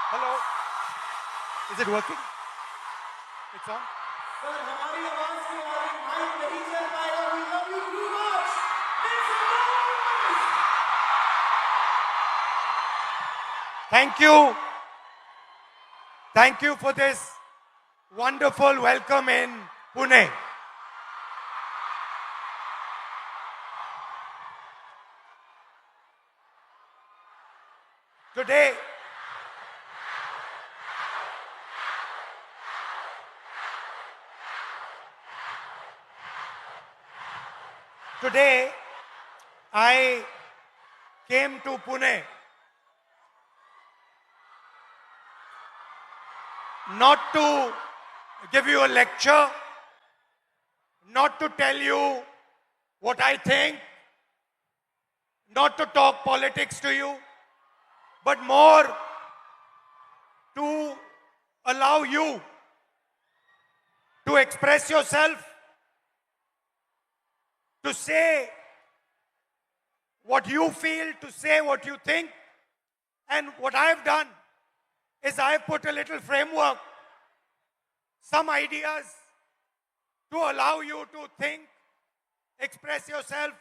Hello. Is it working? It's on. Sir हमारी आवाज के वाले माइक नहीं चल पाएगा. We love you too much. Make some noise. Thank you. Thank you for this wonderful welcome in Pune. Today, I came to Pune not to give you a lecture, not to tell you what I think, not to talk politics to you, but more to allow you to express yourself, to say what you feel, to say what you think. And what I've done is I've put a little framework, some ideas to allow you to think, express yourself.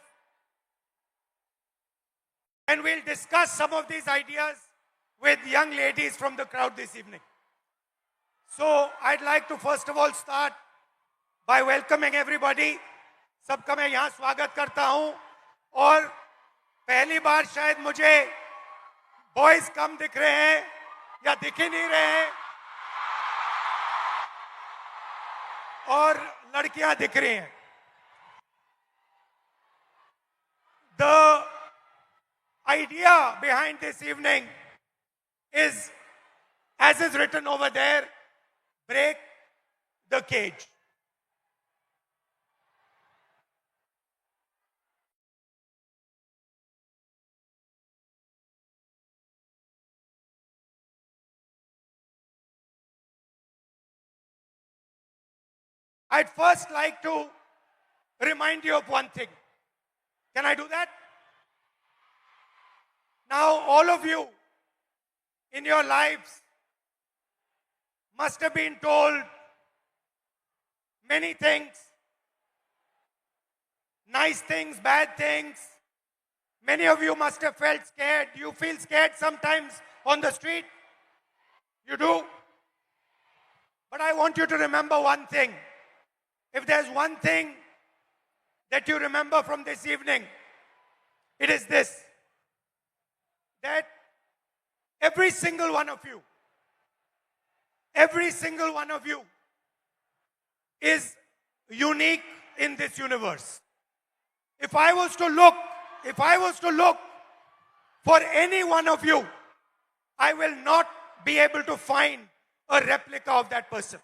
And we'll discuss some of these ideas with young ladies from the crowd this evening. So I'd like to first of all start by welcoming everybody. सबका मैं यहाँ स्वागत करता हूँ और पहली बार शायद मुझे बॉयज कम दिख रहे हैं या दिख ही नहीं रहे हैं और लड़कियां दिख रही हैं. The idea behind this evening is, as is written over there, break the cage. I'd first like to remind you of one thing. Can I do that? Now, all of you in your lives must have been told many things, nice things, bad things. Many of you must have felt scared. You feel scared sometimes on the street? You do? But I want you to remember one thing. If there's one thing that you remember from this evening, it is this: that every single one of you is unique in this universe. If I was to look for any one of you, I will not be able to find a replica of that person.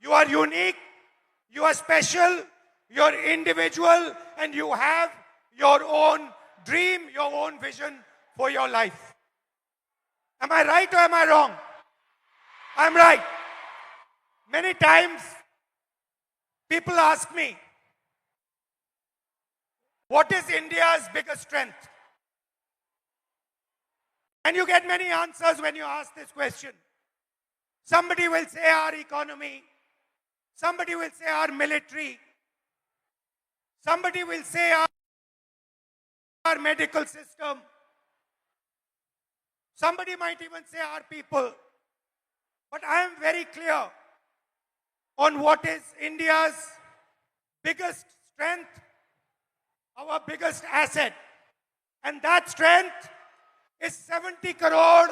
You are unique. You are special, you're individual, and you have your own dream, your own vision for your life. Am I right or am I wrong? I'm right. Many times, people ask me, what is India's biggest strength? And you get many answers when you ask this question. Somebody will say our economy. Somebody will say our military. Somebody will say our medical system. Somebody might even say our people. But I am very clear on what is India's biggest strength, our biggest asset. And that strength is 70 crore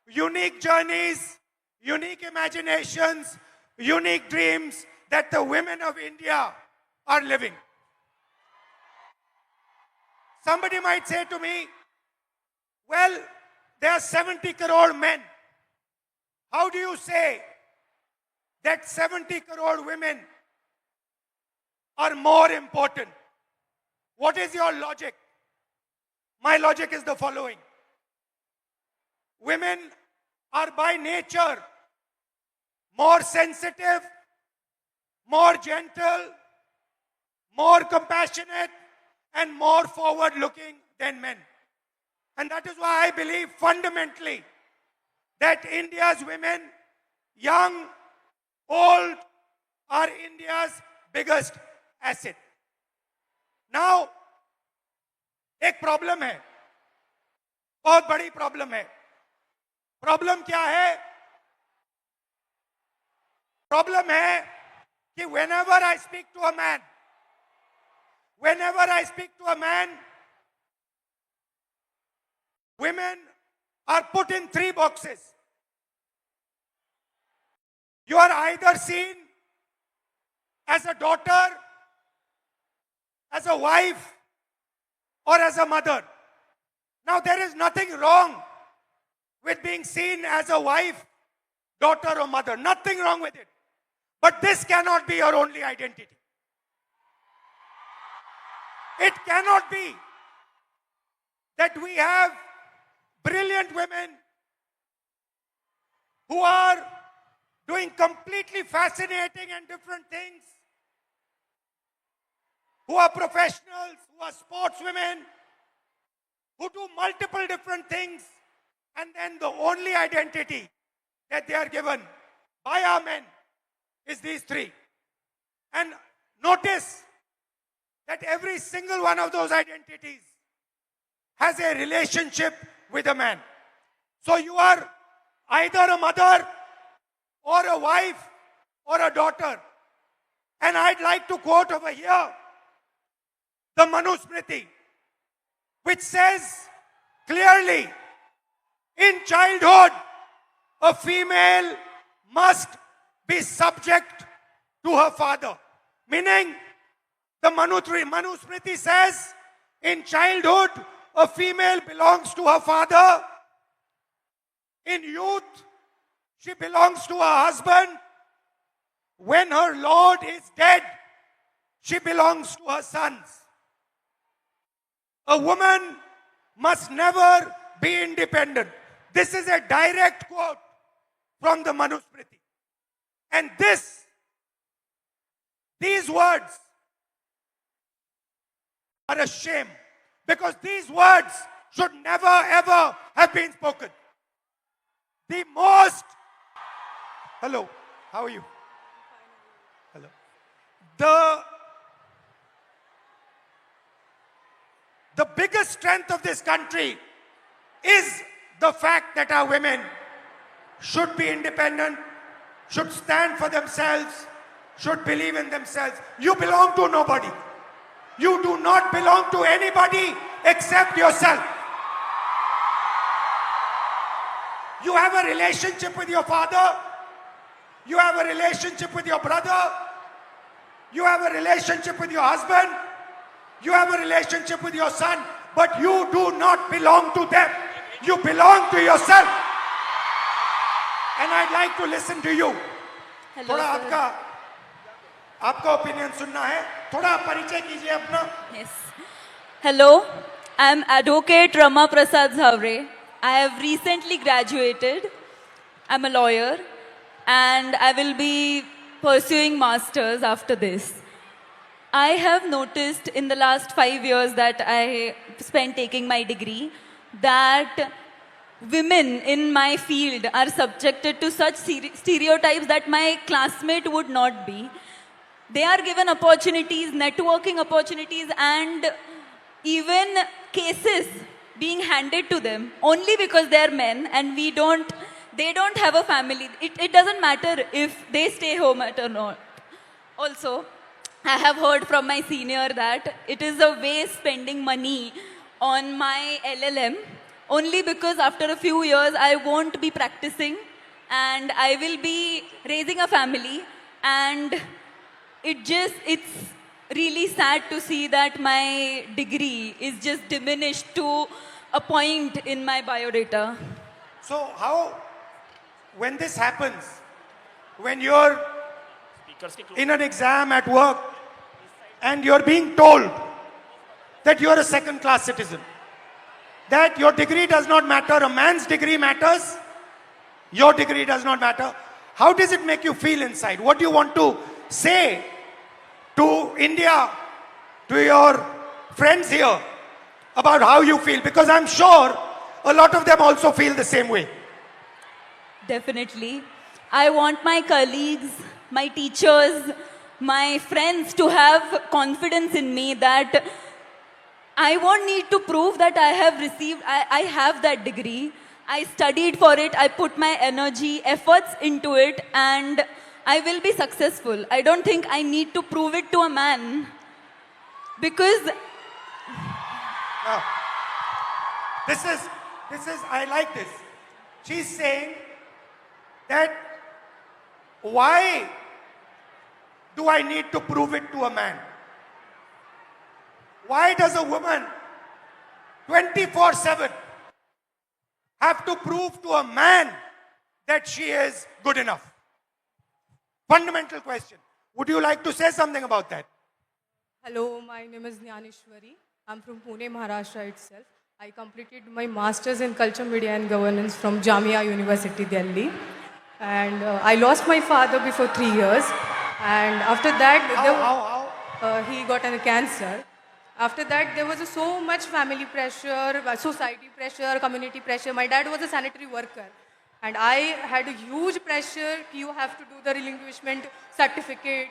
unique journeys, unique imaginations, unique dreams that the women of India are living. Somebody might say to me, well, there are 70 crore men. How do you say that 70 crore women are more important? What is your logic? My logic is the following. Women are by nature more sensitive, more gentle, more compassionate, and more forward-looking than men. And that is why I believe fundamentally that India's women, young, old, are India's biggest asset. Now, एक problem है, बहुत बड़ी problem है. Problem क्या है? Problem है कि whenever I speak to a man, women are put in three boxes. You are either seen as a daughter, as a wife, or as a mother. Now, there is nothing wrong with being seen as a wife, daughter, or mother. Nothing wrong with it. But this cannot be your only identity. It cannot be that we have brilliant women who are doing completely fascinating and different things, who are professionals, who are sportswomen, who do multiple different things, and then the only identity that they are given by our men is these three. And notice that every single one of those identities has a relationship with a man. So you are either a mother or a wife or a daughter. And I'd like to quote over here the Manusmriti, which says clearly, in childhood, a female must be subject to her father. Meaning, the Manusmriti says, in childhood, a female belongs to her father. In youth, she belongs to her husband. When her lord is dead, she belongs to her sons. A woman must never be independent. This is a direct quote from the Manusmriti. And these words are a shame, because these words should never ever have been spoken. Hello, how are you? Hello. The biggest strength of this country is the fact that our women should be independent, should stand for themselves, should believe in themselves. You belong to nobody. You do not belong to anybody except yourself. You have a relationship with your father. You have a relationship with your brother. You have a relationship with your husband. You have a relationship with your son. But you do not belong to them. You belong to yourself. And I'd like to listen to you. Hello, थोड़ा sir. आपका opinion सुनना है. थोड़ा परिचय कीजिए अपना. Yes. Hello, I am Advocate Rama Prasad Zavre. I have recently graduated. I'm a lawyer and I will be pursuing masters after this. I have noticed in the last 5 years that I spent taking my degree that women in my field are subjected to such stereotypes that my classmate would not be. They are given opportunities, networking opportunities, and even cases being handed to them only because they are men and they don't have a family. It doesn't matter if they stay home or not. Also, I have heard from my senior that it is a waste spending money on my LLM only because after a few years I won't be practicing and I will be raising a family, and it's really sad to see that my degree is just diminished to a point in my biodata. So when this happens, when you're in an exam at work and you're being told that you're a second-class citizen, that your degree does not matter, a man's degree matters, your degree does not matter, how does it make you feel inside? What do you want to say to India to your friends here about how you feel, because I'm sure a lot of them also feel the same way. Definitely. I want my colleagues, my teachers, my friends to have confidence in me that I won't need to prove that I have that degree. I studied for it, I put my energy, efforts into it, and I will be successful. I don't think I need to prove it to a man. Because Now, this is, I like this. She's saying that why do I need to prove it to a man? Why does a woman 24/7 have to prove to a man that she is good enough? Fundamental question. Would you like to say something about that? Hello, my name is Jnaneshwari. I'm from Pune, Maharashtra itself. I completed my master's in culture, media and governance from Jamia University, Delhi. And I lost my father before 3 years. And after that, he got a cancer. After that, there was so much family pressure, society pressure, community pressure. My dad was a sanitary worker. And I had a huge pressure. You have to do the relinquishment certificate.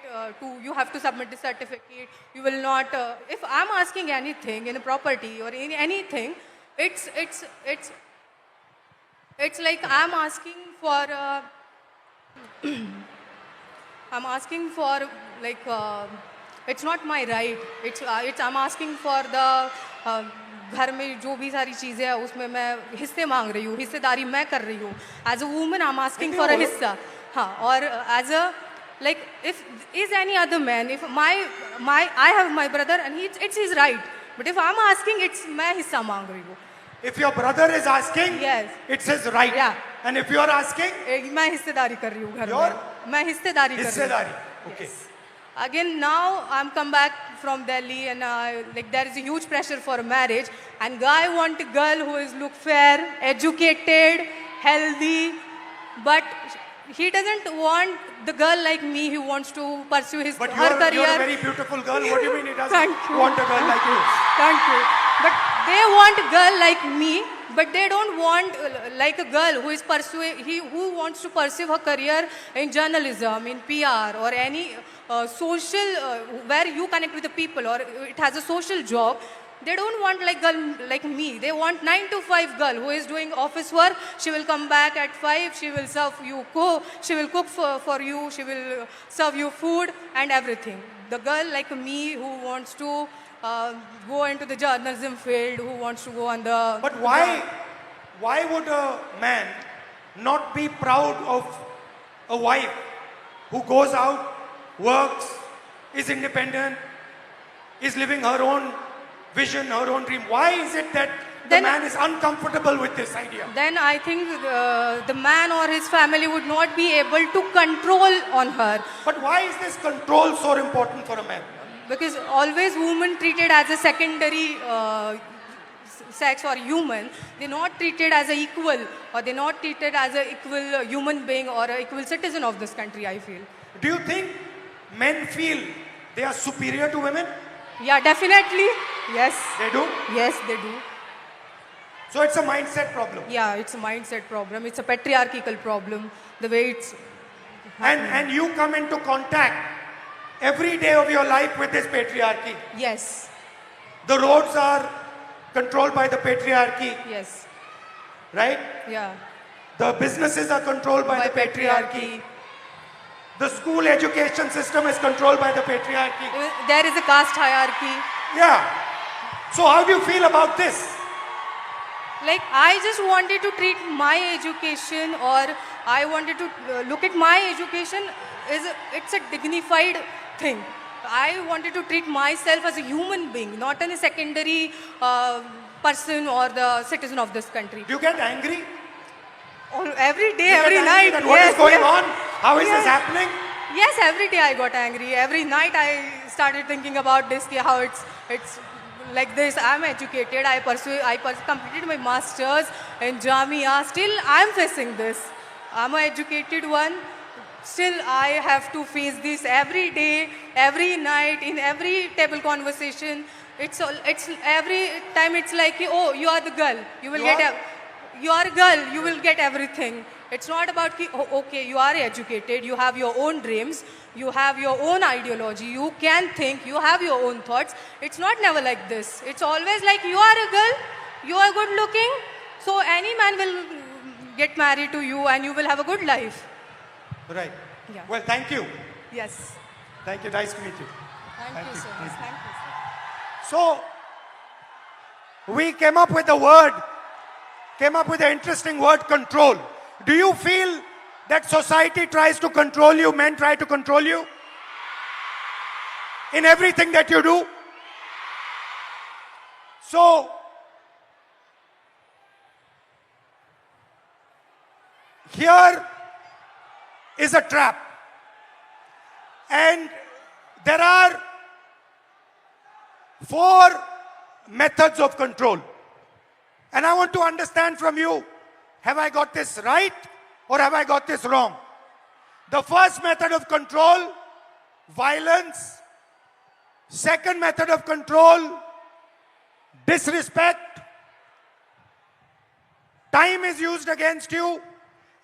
You have to submit the certificate. You will not. If I'm asking anything in a property or in anything, it's like I'm asking for. I'm asking for like. It's not my right. I'm asking for the. घर में जो भी सारी चीज़ें हैं उसमें मैं हिस्से मांग रही हूँ, हिस्सेदारी मैं कर रही हूँ. As a woman I am asking for a हिस्सा. हाँ, और as a like if is any other man, if I have my brother and it's his right, but if I'm asking, it's मैं हिस्सा मांग रही हूँ. If your brother is asking, Yes. it's his right. Yeah. And if you are asking, मैं हिस्सेदारी कर रही हूँ घर Your में. मैं हिस्सेदारी कर रही हूँ. हिस्सेदारी. Okay. Yes. Again, now I'm come back from Delhi and like there is a huge pressure for marriage, and guy want a girl who is look fair, educated, healthy, but he doesn't want the girl like me who wants to pursue But her career. you're a very beautiful girl. What do you mean he doesn't Thank you. want a girl like you? Thank you. But they want a girl like me, but they don't want like a girl who is who wants to pursue her career in journalism, in PR, or any social where you connect with the people, or it has a social job. They don't want like girl like me. They want 9 to 5 girl who is doing office work. She will come back at 5. She will serve you She will cook for you. She will serve you food and everything. The girl like me who wants to go into the journalism field, who wants to go on the. But why would a man not be proud of a wife who goes out, works, is independent, is living her own vision, her own dream? Why is it that the Then- man is uncomfortable with this idea? Then I think the man or his family would not be able to control on her, But why is this control so important for a man? because always women treated as a secondary sex or human. They're not treated as an equal, or they're not treated as an equal human being or an equal citizen of this country, I feel. Do you think men feel they are superior to women? Yeah, definitely. Yes. They do? Yes, they do. So it's a mindset problem. Yeah, it's a mindset problem. It's a patriarchal problem. The way it's. And you come into contact every day of your life with this patriarchy. Yes. The roads are controlled by the patriarchy, Yes. right? Yeah. The businesses are controlled by the patriarchy. The school education system is controlled by the patriarchy. There is a caste hierarchy. Yeah. So how do you feel about this? Like, I just wanted to treat my education, or I wanted to look at my education it's a dignified thing. I wanted to treat myself as a human being, not as a secondary person or the citizen of this country. Do you get angry? Every day, You get every angry night. that what is going on? How is Yes. this happening? Yes, every day I got angry. Every night I started thinking about this, how it's like this. I'm educated. I completed my masters in Jamia. Still, I'm facing this. I'm an educated one. still I have to face this every day, every night, in every table conversation. It's every time it's like, oh, you are the girl, you will you are a girl, you will get everything. It's not about, oh, okay, you are educated, you have your own dreams, you have your own ideology, you can think, you have your own thoughts. It's not never like this. It's always like, you are a girl, you are good looking, so any man will get married to you and you will have a good life. Right. Yeah. Well, thank you. Yes. Thank you. Nice to meet you. Thank you so much. Thank you. So, we came up with an interesting word, control. Do you feel that society tries to control you, men try to control you in everything that you do? So, here is a trap. And there are 4 methods of control. And I want to understand from you, have I got this right or have I got this wrong? The first method of control, violence. Second method of control, disrespect. Time is used against you.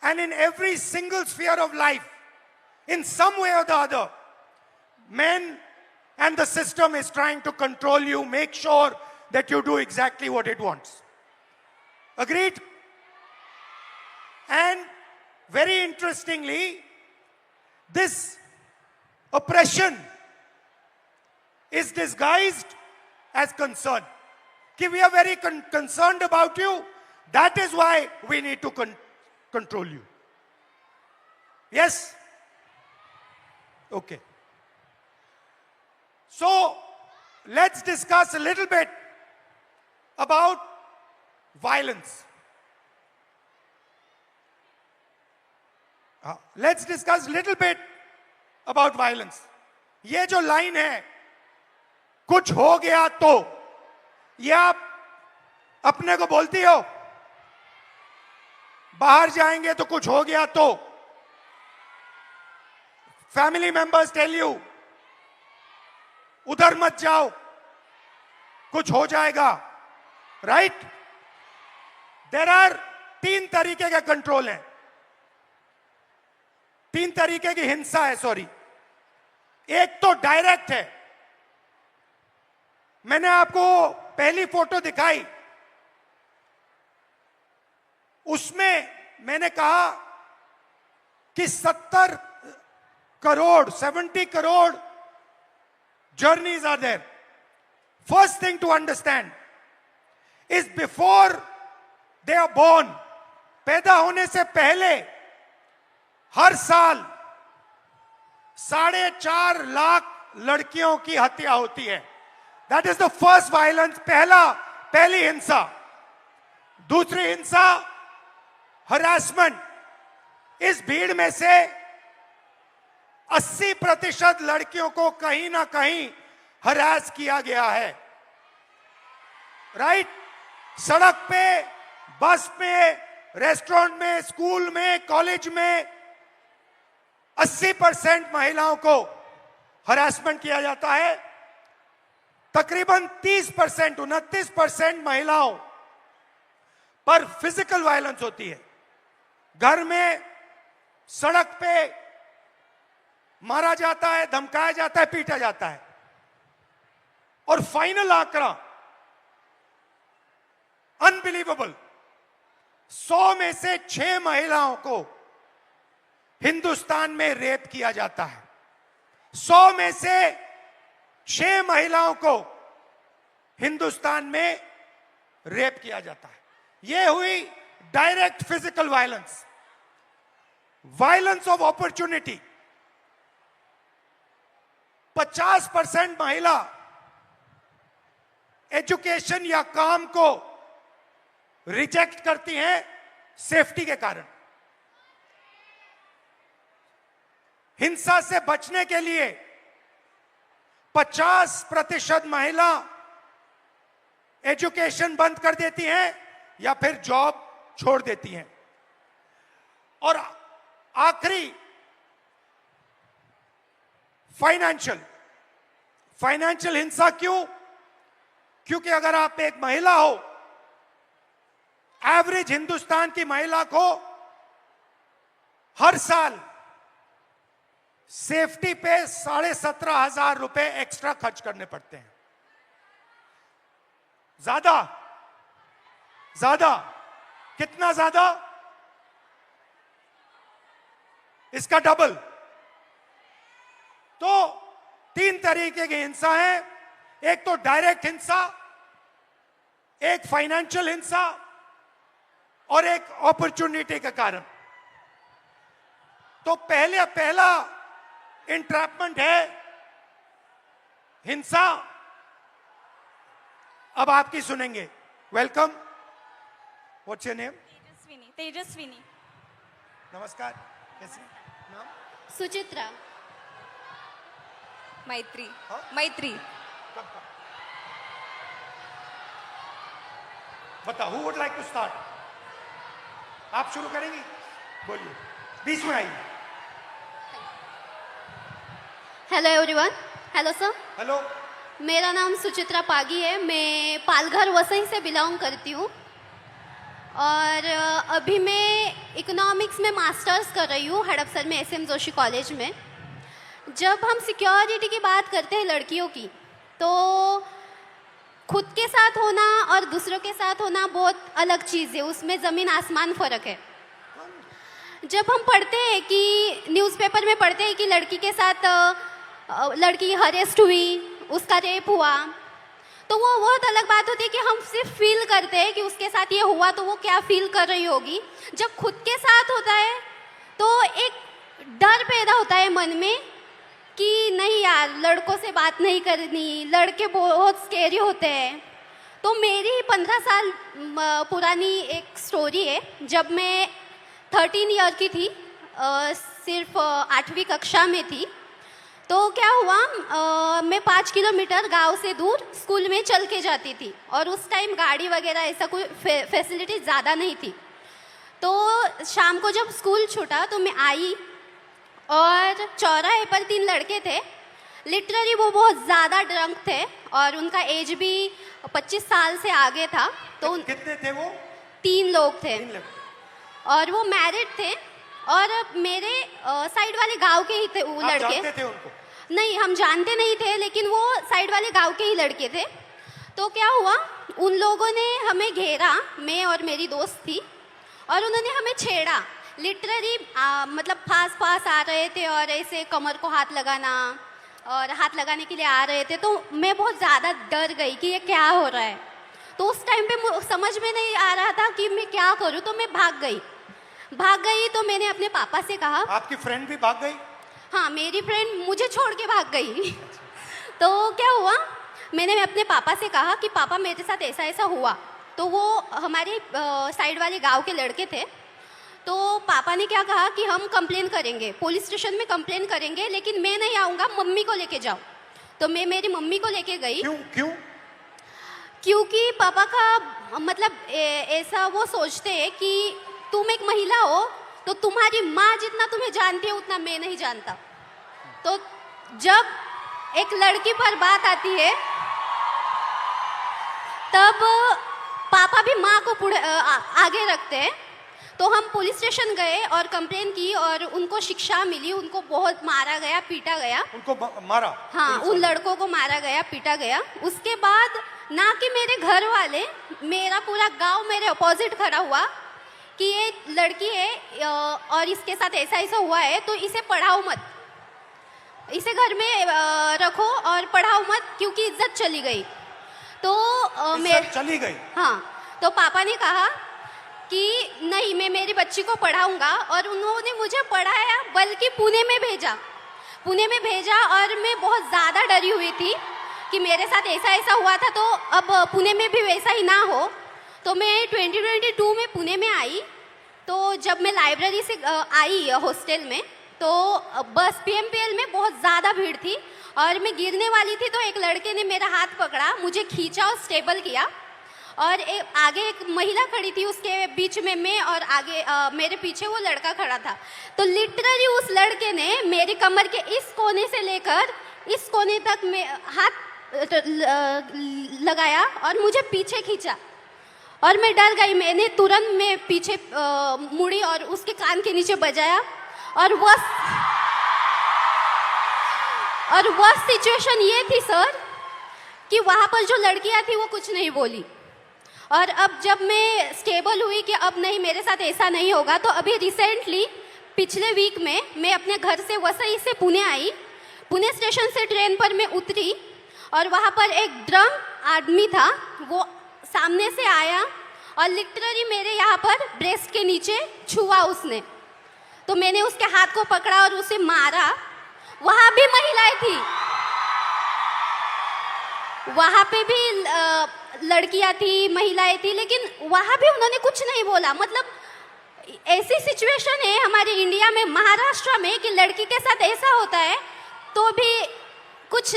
And in every single sphere of life, in some way or the other, men and the system is trying to control you, make sure that you do exactly what it wants. Agreed? And very interestingly, this oppression is disguised as concern. Ki we are very concerned about you. That is why we need to control you. Yes? Okay. So, let's discuss a little bit about violence. Let's discuss a little bit about violence. ये जो line है, कुछ हो गया तो, ये आप अपने को बोलती हो? बाहर जाएंगे तो कुछ हो गया तो? Family members tell you, उधर मत जाओ, कुछ हो जाएगा, right? There are 3 तरीके के कंट्रोल हैं, 3 तरीके की हिंसा है, सॉरी. एक तो डायरेक्ट है. मैंने आपको पहली फोटो दिखाई, उसमें मैंने कहा कि 70 crore journeys are there. First thing to understand is before they are born, पैदा होने से पहले हर साल 4.5 लाख लड़कियों की हत्या होती है. That is the first violence, पहली हिंसा. दूसरी हिंसा, हरासमेंट. इस भीड़ में से 80% लड़कियों को कहीं ना कहीं हरास किया गया है. राइट? सड़क पे, बस में, रेस्टोरेंट में, स्कूल में, कॉलेज में 80% महिलाओं को हरासमेंट किया जाता है. तकरीबन 30%, 29% महिलाओं पर फिजिकल वायलेंस होती है. घर में, सड़क पे मारा जाता है, धमकाया जाता है, पीटा जाता है. और फाइनल आंकड़ा अनबिलीवेबल, 100 में से 6 महिलाओं को हिंदुस्तान में रेप किया जाता है. 100 में से 6 महिलाओं को हिंदुस्तान में रेप किया जाता है. यह हुई direct physical violence. Violence of opportunity, 50% महिला एजुकेशन या काम को रिजेक्ट करती हैं सेफ्टी के कारण. हिंसा से बचने के लिए 50% महिला एजुकेशन बंद कर देती हैं या फिर जॉब छोड़ देती हैं. और आखिरी फाइनेंशियल हिंसा क्यों? क्योंकि अगर आप एक महिला हो, एवरेज हिंदुस्तान की महिला को हर साल सेफ्टी पे 17,500 रुपए एक्स्ट्रा खर्च करने पड़ते हैं। ज्यादा कितना ज्यादा? इसका डबल। तो 3 तरीके की हिंसा है, एक तो डायरेक्ट हिंसा, एक फाइनेंशियल हिंसा और एक अपॉर्चुनिटी के कारण। तो पहला इंट्रैपमेंट है हिंसा। अब आपकी सुनेंगे। Welcome. What's your name? Tejaswini. नमस्कार, कैसे नाम? सुचित्रा। मैत्री। हाँ? मैत्री। कब का? बताओ, who would like to start? आप शुरू करेंगी? बोलिए, बीच में आइए। Hello everyone. Hello sir. Hello. मेरा नाम सुचित्रा पागी है। मैं पालघर वसई से बिलोंग करती हूँ और अभी मैं इकोनॉमिक्स में मास्टर्स कर रही हूँ हड़पसर में SM जोशी कॉलेज में। जब हम सिक्योरिटी की बात करते हैं लड़कियों की, तो खुद के साथ होना और दूसरों के साथ होना बहुत अलग चीज़ है, उसमें ज़मीन आसमान फ़र्क है। जब हम पढ़ते हैं कि न्यूज़पेपर में पढ़ते हैं कि लड़की के साथ लड़की हरेस्ट हुई, उसका रेप हुआ, तो वो बहुत अलग बात होती है कि हम सिर्फ फील करते हैं कि उसके साथ ये हुआ तो वो क्या फील कर रही होगी। जब खुद के साथ होता है तो एक डर पैदा होता है मन में कि नहीं यार, लड़कों से बात नहीं करनी, लड़के बहुत स्केरी होते हैं। तो मेरी 15 साल पुरानी एक स्टोरी है। जब मैं 13 ईयर की थी, सिर्फ 8वीं कक्षा में थी, तो क्या हुआ, मैं 5 किलोमीटर गांव से दूर स्कूल में चल के जाती थी और उस टाइम गाड़ी वगैरह ऐसा कोई फैसिलिटी ज़्यादा नहीं थी। तो शाम को जब स्कूल छूटा तो मैं आई और चौराहे पर 3 लड़के थे। लिटरली वो बहुत ज़्यादा ड्रंक थे और उनका एज भी 25 साल से आगे था। तो कितने थे वो? 3 लोग थे 3 लोग। और वो मैरिड थे और मेरे साइड वाले गांव के ही थे वो आप लड़के। जानते थे उनको? नहीं, हम जानते नहीं थे, लेकिन वो साइड वाले गांव के ही लड़के थे। तो क्या हुआ, उन लोगों ने हमें घेरा, मैं और मेरी दोस्त थी, और उन्होंने हमें छेड़ा। लिटरली मतलब पास आ रहे थे और ऐसे कमर को हाथ लगाना और हाथ लगाने के लिए आ रहे थे। तो मैं बहुत ज़्यादा डर गई कि ये क्या हो रहा है। तो उस टाइम पे समझ में नहीं आ रहा था कि मैं क्या करूँ। तो मैं भाग गई। तो मैंने अपने पापा से कहा। आपकी फ्रेंड भी भाग गई? हाँ, मेरी फ्रेंड मुझे छोड़ के भाग गई। तो क्या हुआ, मैंने अपने पापा से कहा कि पापा मेरे साथ ऐसा ऐसा हुआ। तो वो हमारे साइड वाले गांव के लड़के थे। तो पापा ने क्या कहा कि हम कंप्लेन करेंगे, पुलिस स्टेशन में कंप्लेन करेंगे, लेकिन मैं नहीं आऊँगा, मम्मी को लेके जाओ। तो मैं मेरी मम्मी को लेके गई। क्यों? क्योंकि पापा का मतलब ऐसा वो सोचते हैं कि तुम एक महिला हो तो तुम्हारी माँ जितना तुम्हें जानती है उतना मैं नहीं जानता। तो जब एक लड़की पर बात आती है तब पापा भी माँ को आगे रखते हैं। तो हम पुलिस स्टेशन गए और कंप्लेन की और उनको शिक्षा मिली। उनको बहुत मारा गया, पीटा गया। उनको मारा? हाँ, उन लड़कों को मारा गया, पीटा गया। उसके बाद ना कि मेरे घर वाले, मेरा पूरा गांव मेरे अपोजिट खड़ा हुआ कि ये लड़की है और इसके साथ ऐसा ऐसा हुआ है, तो इसे पढ़ाओ मत, इसे घर में रखो और पढ़ाओ मत, क्योंकि इज्जत चली गई। तो इज्जत चली गई? हाँ। तो पापा ने कहा कि नहीं, मैं मेरी बच्ची को पढ़ाऊंगा, और उन्होंने मुझे पढ़ाया, बल्कि पुणे में भेजा। और मैं बहुत ज़्यादा डरी हुई थी कि मेरे साथ ऐसा ऐसा हुआ था, तो अब पुणे में भी वैसा ही ना हो। तो मैं 2022 में पुणे में आई। तो जब मैं लाइब्रेरी से आई हॉस्टल में, तो बस PMPL में बहुत ज़्यादा भीड़ थी और मैं गिरने वाली थी। तो एक लड़के ने मेरा हाथ पकड़ा, मुझे खींचा और स्टेबल किया, और आगे एक महिला खड़ी थी, उसके बीच में मैं, और आगे मेरे पीछे वो लड़का खड़ा था। तो लिटरली उस लड़के ने मेरी कमर के इस कोने से लेकर इस कोने तक में हाथ लगाया और मुझे पीछे खींचा, और मैं डर गई। मैंने तुरंत में पीछे मुड़ी और उसके कान के नीचे बजाया, और वह सिचुएशन ये थी सर कि वहाँ पर जो लड़कियाँ थी वो कुछ नहीं बोली। और अब जब मैं स्टेबल हुई कि अब नहीं, मेरे साथ ऐसा नहीं होगा, तो अभी रिसेंटली पिछले वीक में मैं अपने घर से वसई से पुणे आई। पुणे स्टेशन से ट्रेन पर मैं उतरी और वहाँ पर एक ड्रम आदमी था, वो सामने से आया और लिटरली मेरे यहाँ पर ब्रेस्ट के नीचे छुआ उसने। तो मैंने उसके हाथ को पकड़ा और उसे मारा। वहाँ भी महिलाएं थी, वहाँ पे भी लड़कियाँ थी, महिलाएं थी, लेकिन वहाँ भी उन्होंने कुछ नहीं बोला। मतलब ऐसी सिचुएशन है हमारे इंडिया में, महाराष्ट्र में, कि लड़की के साथ ऐसा होता है तो भी कुछ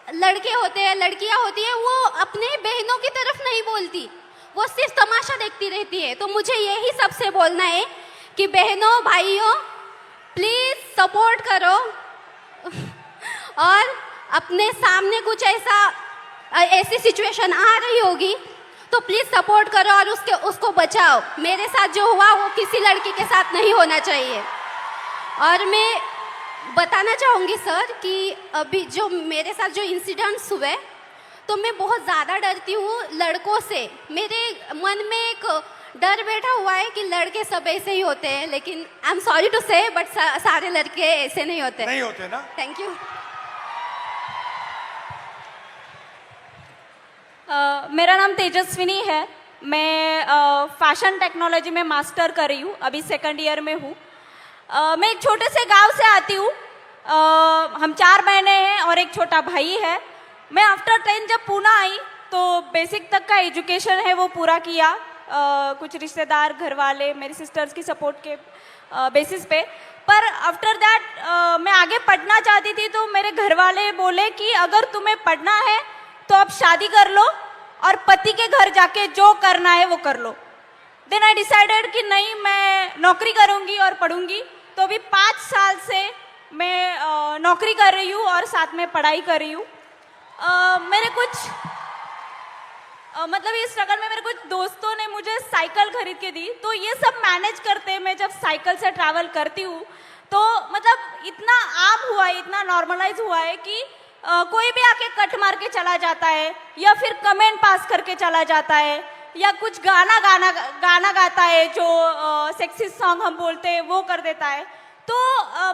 लड़के होते हैं, लड़कियाँ होती है, वो अपने बहनों की तरफ नहीं बोलती, वो सिर्फ तमाशा देखती रहती है। तो मुझे यही सबसे बोलना है कि बहनों भाइयों, प्लीज़ सपोर्ट करो, और अपने सामने कुछ ऐसी सिचुएशन आ रही होगी तो प्लीज़ सपोर्ट करो और उसको बचाओ। मेरे साथ जो हुआ वो किसी लड़की के साथ नहीं होना चाहिए। और मैं बताना चाहूँगी सर कि अभी जो मेरे साथ जो इंसिडेंट्स हुए, तो मैं बहुत ज़्यादा डरती हूँ लड़कों से। मेरे मन में एक डर बैठा हुआ है कि लड़के सब ऐसे ही होते हैं, लेकिन आई एम सॉरी टू से, बट सारे लड़के ऐसे नहीं होते ना। Thank you. मेरा नाम तेजस्विनी है। मैं फैशन टेक्नोलॉजी में मास्टर कर रही हूँ, अभी 2nd ईयर में हूँ। मैं एक छोटे से गांव से आती हूँ। हम 4 बहनें हैं और एक छोटा भाई है। मैं आफ्टर 10 जब पुणे आई तो बेसिक तक का एजुकेशन है वो पूरा किया। कुछ रिश्तेदार, घर वाले, मेरी सिस्टर्स की सपोर्ट के बेसिस पे। पर आफ्टर दैट मैं आगे पढ़ना चाहती थी, तो मेरे घर वाले बोले कि अगर तुम्हें पढ़ना है तो अब शादी कर लो और पति के घर जाके जो करना है वो कर लो। देन आई डिसाइडेड कि नहीं, मैं नौकरी करूँगी और पढ़ूंगी। तो अभी 5 साल से मैं नौकरी कर रही हूँ और साथ में पढ़ाई कर रही हूँ। मेरे कुछ मतलब इस स्ट्रगल में मेरे कुछ दोस्तों ने मुझे साइकिल खरीद के दी। तो ये सब मैनेज करते मैं जब साइकिल से ट्रैवल करती हूँ तो मतलब इतना आम हुआ है, इतना नॉर्मलाइज हुआ है कि कोई भी आके कट मार के चला जाता है, या फिर कमेंट पास करके चला जाता है, या कुछ गाना गाता है जो सेक्सिस्ट सॉन्ग हम बोलते हैं वो कर देता है। तो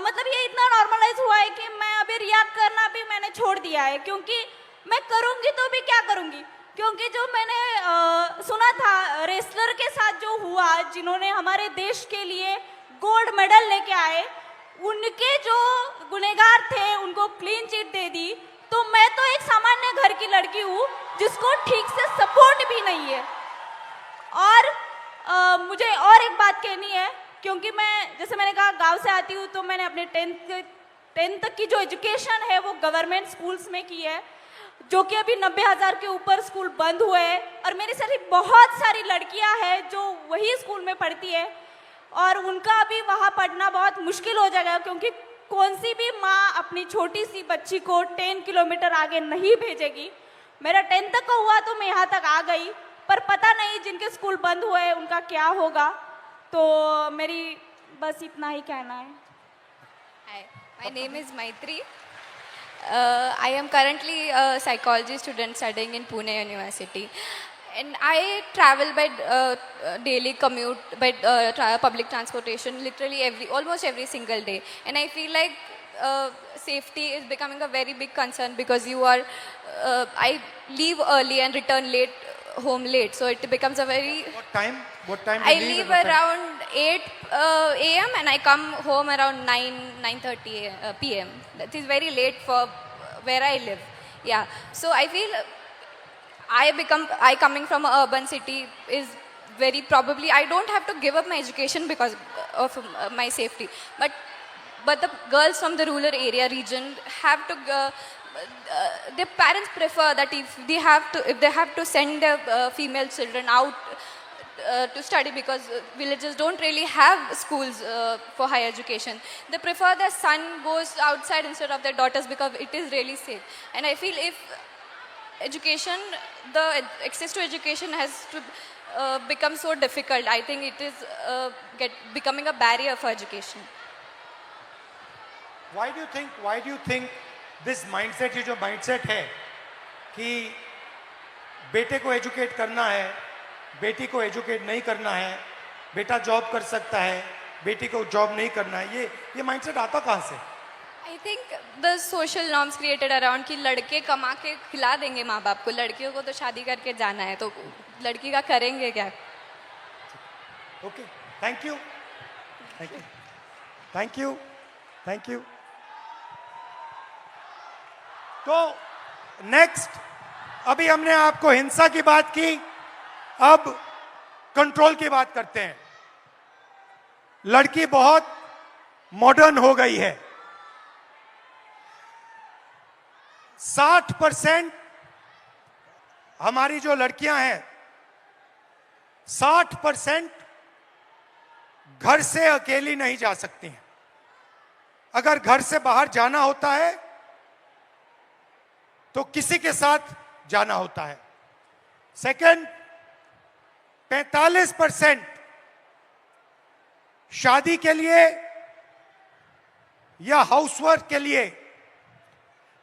मतलब ये इतना नॉर्मलाइज हुआ है कि मैं अभी रिएक्ट करना भी मैंने छोड़ दिया है, क्योंकि मैं करूँगी तो भी क्या करूँगी। क्योंकि जो मैंने सुना था रेसलर के साथ जो हुआ, जिन्होंने हमारे देश के लिए गोल्ड मेडल लेके आए, उनके जो गुनहगार थे उनको क्लीन चिट दे दी। तो मैं तो एक सामान्य घर की लड़की हूँ जिसको ठीक से सपोर्ट भी नहीं है। और मुझे और एक बात कहनी है, क्योंकि मैं जैसे मैंने कहा गांव से आती हूँ, तो मैंने अपने 10th तक की जो एजुकेशन है वो गवर्नमेंट स्कूल्स में की है, जो कि अभी 90,000 के ऊपर स्कूल बंद हुए हैं। और मेरी सारी बहुत सारी लड़कियां हैं जो वही स्कूल में पढ़ती है, और उनका अभी वहाँ पढ़ना बहुत मुश्किल हो जाएगा, क्योंकि कौन सी भी माँ अपनी छोटी सी बच्ची को 10 किलोमीटर आगे नहीं भेजेगी। मेरा 10th तक का हुआ तो मैं यहाँ तक आ गई, पर पता नहीं जिनके स्कूल बंद हुए हैं उनका क्या होगा। तो मेरी बस इतना ही कहना है। Hi, my name is Maitri. I am currently a psychology student studying in Pune University. And I travel by daily commute by public transportation literally almost every single day. And I feel like safety is becoming a very big concern because I leave early and return home late. So it becomes a very... What time I do you leave at what time? around 8 a.m. and I come home around 9:30 p.m. That is very late for where I live. Yeah. So I feel I coming from an urban city is very probably I don't have to give up my education because of my safety. But the girls from the rural area region have to the parents prefer that if they have to send their female children out to study, because villages don't really have schools for higher education, they prefer their son goes outside instead of their daughters because it is really safe. And I feel if education, the access to education has to become so difficult, I think it is becoming a barrier for education. Why do you think this mindset, ये जो mindset है कि बेटे को educate करना है, बेटी को एजुकेट नहीं करना है, बेटा जॉब कर सकता है, बेटी को जॉब नहीं करना है, ये माइंडसेट आता कहाँ से? I think the social norms created around कि लड़के कमा के खिला देंगे माँ बाप को, लड़कियों को तो शादी करके जाना है, तो लड़की का करेंगे क्या? Okay, thank you, thank you, thank you, thank you. तो नेक्स्ट, अभी हमने आपको हिंसा की बात की, अब कंट्रोल की बात करते हैं। लड़की बहुत मॉडर्न हो गई है। 60% हमारी जो लड़कियां हैं, 60% घर से अकेली नहीं जा सकती हैं। अगर घर से बाहर जाना होता है तो किसी के साथ जाना होता है। सेकंड, 45% शादी के लिए या हाउसवर्क के लिए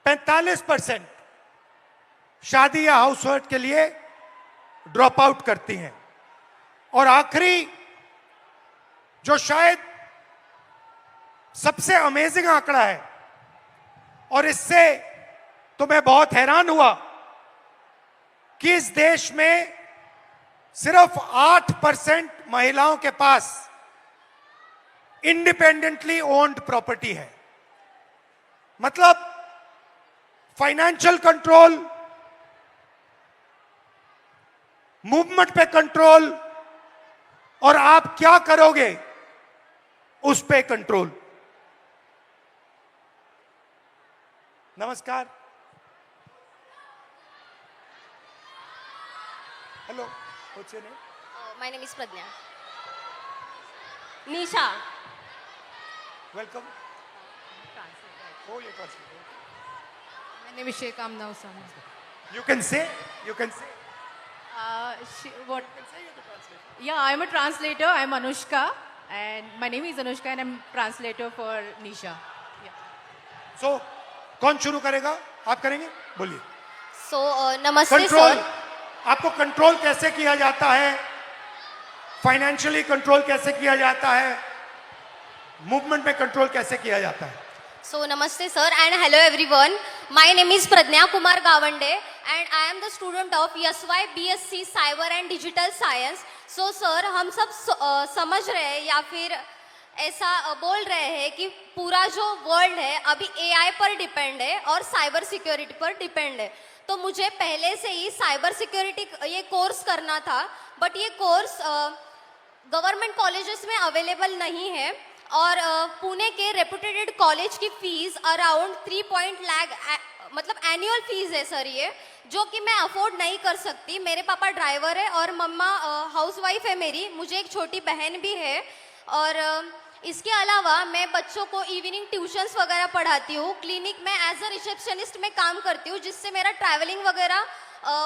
45% शादी या हाउसवर्क के लिए ड्रॉप आउट करती हैं। और आखिरी, जो शायद सबसे अमेजिंग आंकड़ा है, और इससे तो मैं बहुत हैरान हुआ कि इस देश में सिर्फ 8% महिलाओं के पास इंडिपेंडेंटली ओन्ड प्रॉपर्टी है। मतलब फाइनेंशियल कंट्रोल, मूवमेंट पे कंट्रोल, और आप क्या करोगे उस पे कंट्रोल। नमस्कार, hello, what's your name? My name is Pradnya. Nisha. Welcome. Oh, you translate. My name is Sheikh Amna Usama. You can say. What? Yeah, I'm a translator. I'm Anushka, and my name is Anushka, and I'm translator for Nisha. Yeah. So, कौन शुरू करेगा? आप करेंगे? बोलिए। So, नमस्ते control, sir. आपको control कैसे किया जाता है? फाइनेंशियली कंट्रोल कैसे किया जाता है? मूवमेंट में कंट्रोल कैसे किया जाता है? So, namaste sir and hello everyone. My name is Pradnya Kumar Gawande and I am the student of YSY BSc Cyber and Digital Science. So sir, हम सब समझ रहे हैं या फिर ऐसा बोल रहे हैं कि पूरा जो वर्ल्ड है अभी AI पर डिपेंड है और साइबर सिक्योरिटी पर डिपेंड है। तो मुझे पहले से ही साइबर सिक्योरिटी ये कोर्स करना था, बट ये कोर्स गवर्नमेंट कॉलेजेस में अवेलेबल नहीं है और पुणे के रेपुटेड कॉलेज की फीस अराउंड 3 लाख मतलब एनुअल फीस है सर ये, जो कि मैं अफोर्ड नहीं कर सकती। मेरे पापा ड्राइवर है और मम्मा हाउसवाइफ है मेरी, मुझे एक छोटी बहन भी है और इसके अलावा मैं बच्चों को इवनिंग ट्यूशन्स वगैरह पढ़ाती हूँ। क्लिनिक में एज अ रिसेप्शनिस्ट में काम करती हूँ, जिससे मेरा ट्रैवलिंग वगैरह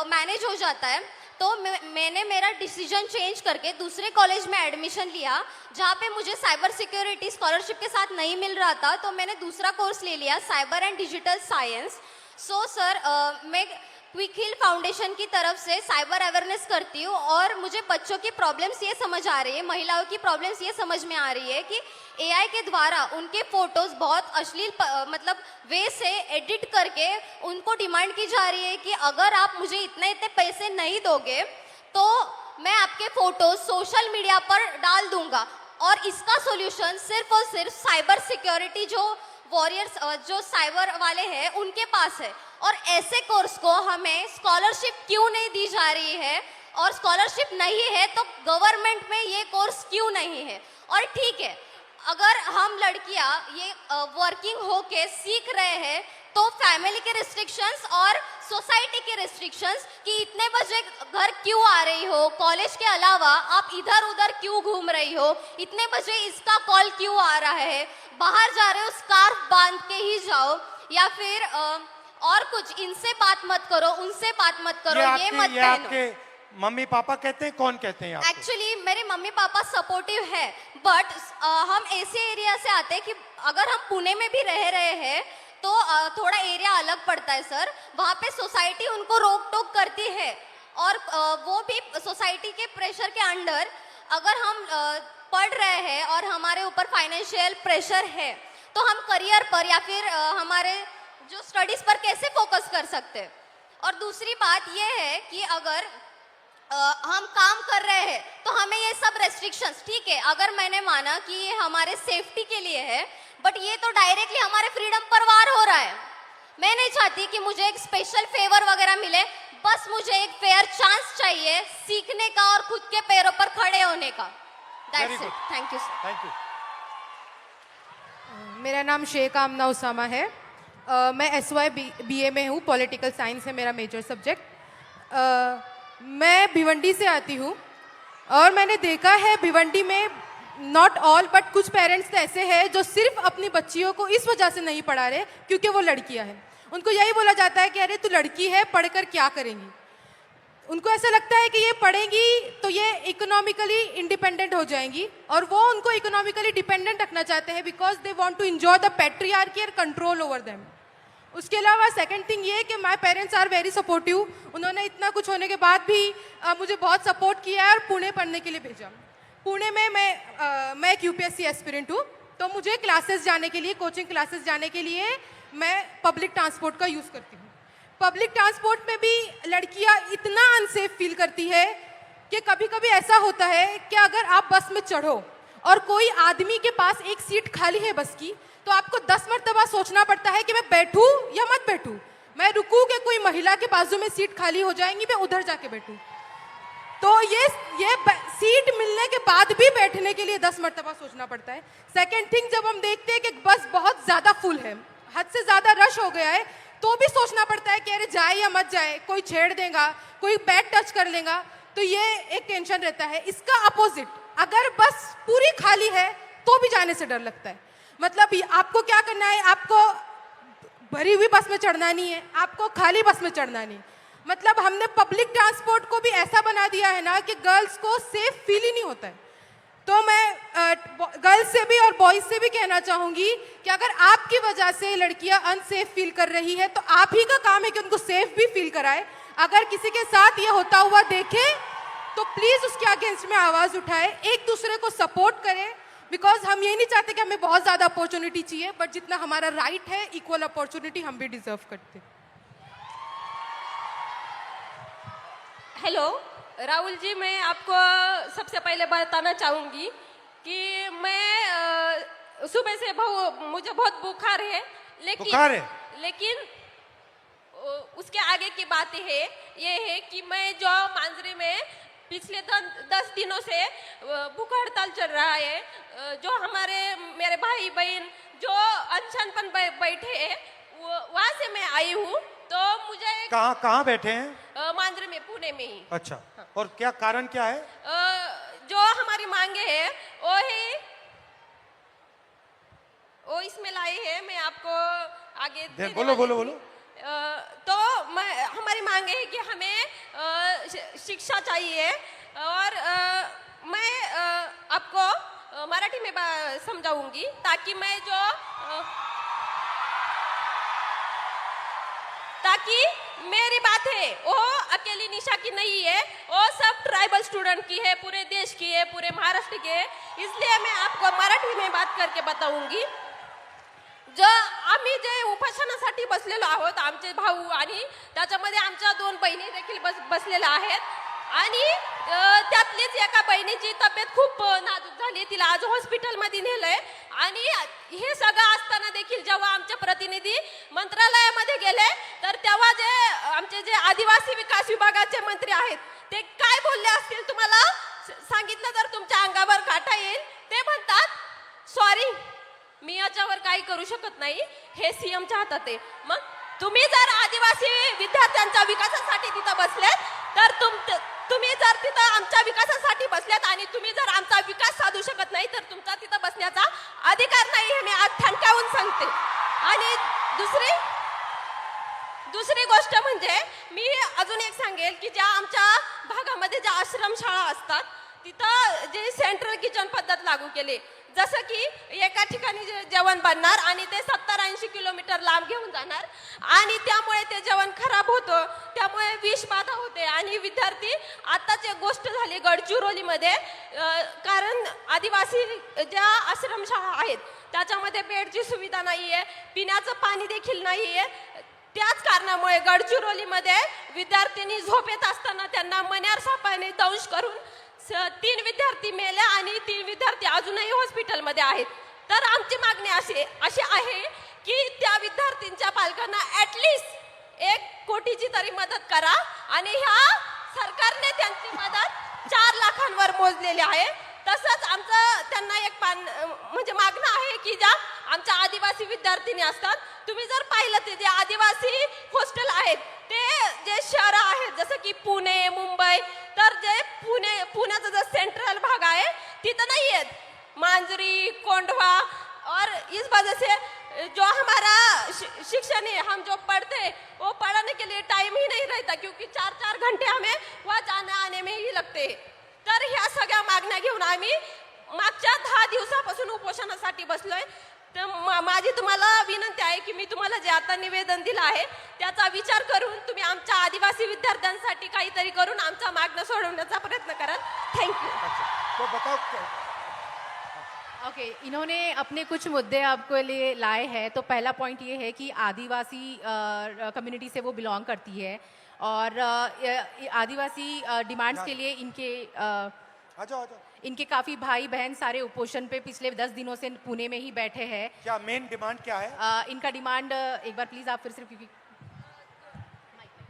मैनेज हो जाता है। तो मैंने मेरा डिसीजन चेंज करके दूसरे कॉलेज में एडमिशन लिया, जहाँ पे मुझे साइबर सिक्योरिटी स्कॉलरशिप के साथ नहीं मिल रहा था, तो मैंने दूसरा कोर्स ले लिया, cyber and digital science. So sir, मैं क्विक हिल फाउंडेशन की तरफ से साइबर अवेयरनेस करती हूँ और मुझे बच्चों की प्रॉब्लम्स ये समझ आ रही है, महिलाओं की प्रॉब्लम्स ये समझ में आ रही है कि एआई के द्वारा उनके फोटोज बहुत अश्लील मतलब वे से एडिट करके उनको डिमांड की जा रही है कि अगर आप मुझे इतने पैसे नहीं दोगे तो मैं आपके फोटोज सोशल मीडिया पर डाल दूंगा। और इसका सोल्यूशन सिर्फ और सिर्फ साइबर सिक्योरिटी जो वॉरियर्स जो साइबर वाले हैं उनके पास है। और ऐसे कोर्स को हमें स्कॉलरशिप क्यों नहीं दी जा रही है, और स्कॉलरशिप नहीं है तो गवर्नमेंट में ये कोर्स क्यों नहीं है। और ठीक है, अगर हम लड़कियां ये वर्किंग होके सीख रहे हैं तो फैमिली के रिस्ट्रिक्शंस और सोसाइटी के रिस्ट्रिक्शंस कि इतने बजे घर क्यों आ रही हो, कॉलेज के अलावा आप इधर उधर क्यों घूम रही हो, इतने बजे इसका कॉल क्यों आ रहा है, बाहर जा रहे हो स्कार्फ बांध के ही जाओ, या फिर और कुछ, इनसे बात मत करो, उनसे बात मत करो, ये मत ये पहनो। आपके मम्मी पापा कहते हैं, कौन कहते हैं आपको? एक्चुअली मेरे मम्मी पापा सपोर्टिव है, बट हम ऐसे एरिया से आते हैं कि अगर हम पुणे में भी रह रहे हैं तो थोड़ा एरिया अलग पड़ता है सर, वहाँ पे सोसाइटी उनको रोक टोक करती है, और वो भी सोसाइटी के प्रेशर के अंडर, अगर हम पढ़ रहे हैं और हमारे ऊपर फाइनेंशियल प्रेशर है तो हम करियर पर या फिर हमारे जो स्टडीज पर कैसे फोकस कर सकते हैं। और दूसरी बात ये है कि अगर हम काम कर रहे हैं तो हमें ये सब रेस्ट्रिक्शंस, ठीक है, अगर मैंने माना कि ये हमारे सेफ्टी के लिए है, बट ये तो डायरेक्टली हमारे फ्रीडम पर वार हो रहा है। मैं नहीं चाहती कि मुझे एक स्पेशल फेवर वगैरह मिले, बस मुझे एक फेयर चांस चाहिए सीखने का और खुद के पैरों पर खड़े होने का। Very that's it, good. Thank you sir. Thank you. मेरा नाम शेख आमना उसामा है। मैं SY BA में हूँ, पॉलिटिकल साइंस है मेरा मेजर सब्जेक्ट। मैं भिवंडी से आती हूँ और मैंने देखा है भिवंडी में नॉट ऑल बट कुछ पेरेंट्स तो ऐसे हैं जो सिर्फ अपनी बच्चियों को इस वजह से नहीं पढ़ा रहे क्योंकि वो लड़कियां हैं। उनको यही बोला जाता है कि अरे तू लड़की है, पढ़कर क्या करेंगी। उनको ऐसा लगता है कि ये पढ़ेंगी तो ये इकोनॉमिकली इंडिपेंडेंट हो जाएंगी, और वो उनको इकोनॉमिकली डिपेंडेंट रखना चाहते हैं because they want to enjoy the patriarchy और कंट्रोल ओवर देम। उसके अलावा सेकंड थिंग ये कि my parents are very supportive. उन्होंने इतना कुछ होने के बाद भी मुझे बहुत सपोर्ट किया है और पुणे पढ़ने के लिए भेजा। पुणे में मैं एक UPSC एस्पिरेंट हूँ, तो मुझे क्लासेस जाने के लिए, कोचिंग क्लासेस जाने के लिए मैं पब्लिक ट्रांसपोर्ट का यूज़ करती हूँ। पब्लिक ट्रांसपोर्ट में भी लड़कियाँ इतना अनसेफ फील करती है कि कभी कभी ऐसा होता है कि अगर आप बस में चढ़ो और कोई आदमी के पास एक सीट खाली है बस की, तो आपको 10 मरतबा सोचना पड़ता है कि मैं बैठूं या मत बैठूं, मैं रुकूं कि कोई महिला के बाजू में सीट खाली हो जाएंगी, मैं उधर जाके बैठूं। तो ये सीट मिलने के बाद भी बैठने के लिए 10 मरतबा सोचना पड़ता है। सेकंड थिंग, जब हम देखते हैं कि बस बहुत ज़्यादा फुल है, हद से ज़्यादा रश हो गया है, तो भी सोचना पड़ता है कि अरे जाए या मत जाए, कोई छेड़ देगा, कोई बैग टच कर लेगा, तो ये एक टेंशन रहता है। इसका अपोजिट, अगर बस पूरी खाली है तो भी जाने से डर लगता है। मतलब आपको क्या करना है, आपको भरी हुई बस में चढ़ना नहीं है, आपको खाली बस में चढ़ना नहीं। मतलब हमने पब्लिक ट्रांसपोर्ट को भी ऐसा बना दिया है ना कि गर्ल्स को सेफ फील ही नहीं होता है। तो मैं गर्ल्स से भी और बॉयज से भी कहना चाहूँगी कि अगर आपकी वजह से लड़कियां अनसेफ फील कर रही है तो आप ही का काम है कि उनको सेफ भी फील कराए। अगर किसी के साथ ये होता हुआ देखे तो प्लीज़ उसके अगेंस्ट में आवाज़ उठाए, एक दूसरे को सपोर्ट करें, बिकॉज हम ये नहीं चाहते कि हमें बहुत ज़्यादा अपॉर्चुनिटी चाहिए, बट जितना हमारा राइट है इक्वल अपॉर्चुनिटी हम भी डिजर्व करते हैं। हेलो राहुल जी, मैं आपको सबसे पहले बताना चाहूँगी कि मैं सुबह से मुझे बहुत बुखार है, लेकिन उसके आगे की बात ये है कि मैं जो मांजरे में पिछले 10 दिनों से भूख हड़ताल चल रहा है, जो मेरे भाई बहन जो अनशन पर बैठे हैं, वहाँ से मैं आई हूँ। तो मुझे कहाँ बैठे हैं? मांजरे में, पुणे में ही। अच्छा, और क्या कारण क्या है? जो हमारी मांगे है वो इसमें लाई है, मैं आपको आगे बोलो। तो हमारी मांगे है कि हमें शिक्षा चाहिए, और मैं आपको मराठी में समझाऊंगी ताकि ताकि मेरी बात है वो अकेली निशा की नहीं है, वो सब ट्राइबल स्टूडेंट की है, पूरे देश की है, पूरे महाराष्ट्र की है। इसलिए मैं आपको मराठी में बात करके बताऊंगी। जो आम्ही जे उपोषणासाठी बसलेलो आहोत, आमचे भाऊ आणि त्याच्यामध्ये आमच्या 2 बहिणी देखील बसलेल्या आहेत, आणि त्यातलीच एका बहिणीची तब्येत खूप नाजूक झाली, तिला आज हॉस्पिटलमध्ये नेलंय। आणि हे सगळं असताना देखील जेव्हा आमचे प्रतिनिधी मंत्रालयामध्ये गेले तर तेव्हा आमचे आदिवासी विकास विभागाचे मंत्री आहेत ते काय बोलले असतील तुम्हाला सांगितलं तर तुमच्या अंगावर काटा येईल। ते म्हणतात सॉरी, मी याच्यावर काही करू शकत नाही, हे सीएमच्या हातात आहे. मग तुम्ही जर आदिवासी विद्यार्थ्यांच्या विकासासाठी तिथं बसलेत तर तुम्ही जर तिथं आमच्या विकासासाठी बसल्यात आणि तुम्ही जर आमचा विकास साधू शकत नाही तर तुमचा तिथं बसण्याचा अधिकार नाही, हे मी आज ठणकावून सांगते. आणि दुसरी गोष्ट म्हणजे मी अजून एक सांगेल की ज्या आमच्या भागामध्ये ज्या आश्रमशाळा असतात तिथं जे सेंट्रल किचन पद्धत लागू केली, जसं की एका ठिकाणी जेवण बनणार आणि ते 70-80 किलोमीटर लांब घेऊन जाणार आणि त्यामुळे ते जेवण खराब होतं, त्यामुळे विषबाधा होते. आणि विद्यार्थी आताच एक गोष्ट झाली गडचिरोलीमध्ये, कारण आदिवासी ज्या आश्रमशाळा आहेत त्याच्यामध्ये बेडची सुविधा नाही आहे, पिण्याचं पाणी देखील नाही आहे. त्याच कारणामुळे गडचिरोलीमध्ये विद्यार्थ्यांनी झोपेत असताना त्यांना मण्यार सापाने दंश करून 3 विद्यार्थी मेले आणि 3 विद्यार्थी अजूनही हॉस्पिटलमध्ये आहेत. तर आमची मागणी अशी आहे की त्या विद्यार्थ्यांच्या पालकांना ॲटलिस्ट 1 कोटीची तरी मदत करा आणि ह्या सरकारने त्यांची मदत 4 लाखांवर मोजलेली आहे. तसंच आमचं त्यांना एक म्हणजे मागणं आहे की ज्या आमच्या आदिवासी विद्यार्थिनी असतात, तुम्ही जर पाहिलं ते जे आदिवासी हॉस्टेल आहेत ते जे शहरं आहेत जसं की पुणे, मुंबई, तर जे पुण्याचा जो सेंट्रल भाग आहे तिथं नाही आहेत. मांजरी, कोंढवा और इस वजह से जो हमारा शिक्षण है, हम जो पढ़ते हैं वो पढ़ने के लिए टाइम ही नहीं रहता, क्योंकि 4-4 घंटे हमें वहाँ जाने आने में ही लगते हैं. तर ह्या सगळ्या मागण्या घेऊन आम्ही मागच्या 10 दिवसापासून उपोषणासाठी बसलोय. तर माझी तुम्हाला विनंती आहे की मी तुम्हाला जे आता निवेदन दिलं आहे त्याचा विचार करून तुम्ही आमच्या आदिवासी विद्यार्थ्यांसाठी काहीतरी करून आमचा मागणं सोडवण्याचा प्रयत्न कराल. थँक्यू. तो बताओ ओके इन्होंने अपने कुछ मुद्दे आपके लिए लाए हैं. तो पहला पॉइंट ये है कि आदिवासी कम्युनिटी से वो बिलोंग करती है और आदिवासी डिमांड्स के लिए आ जाओ. इनके काफ़ी भाई बहन सारे उपोषण पे पिछले 10 दिनों से पुणे में ही बैठे हैं. क्या मेन डिमांड क्या है? इनका डिमांड एक बार प्लीज़ आप फिर से, क्योंकि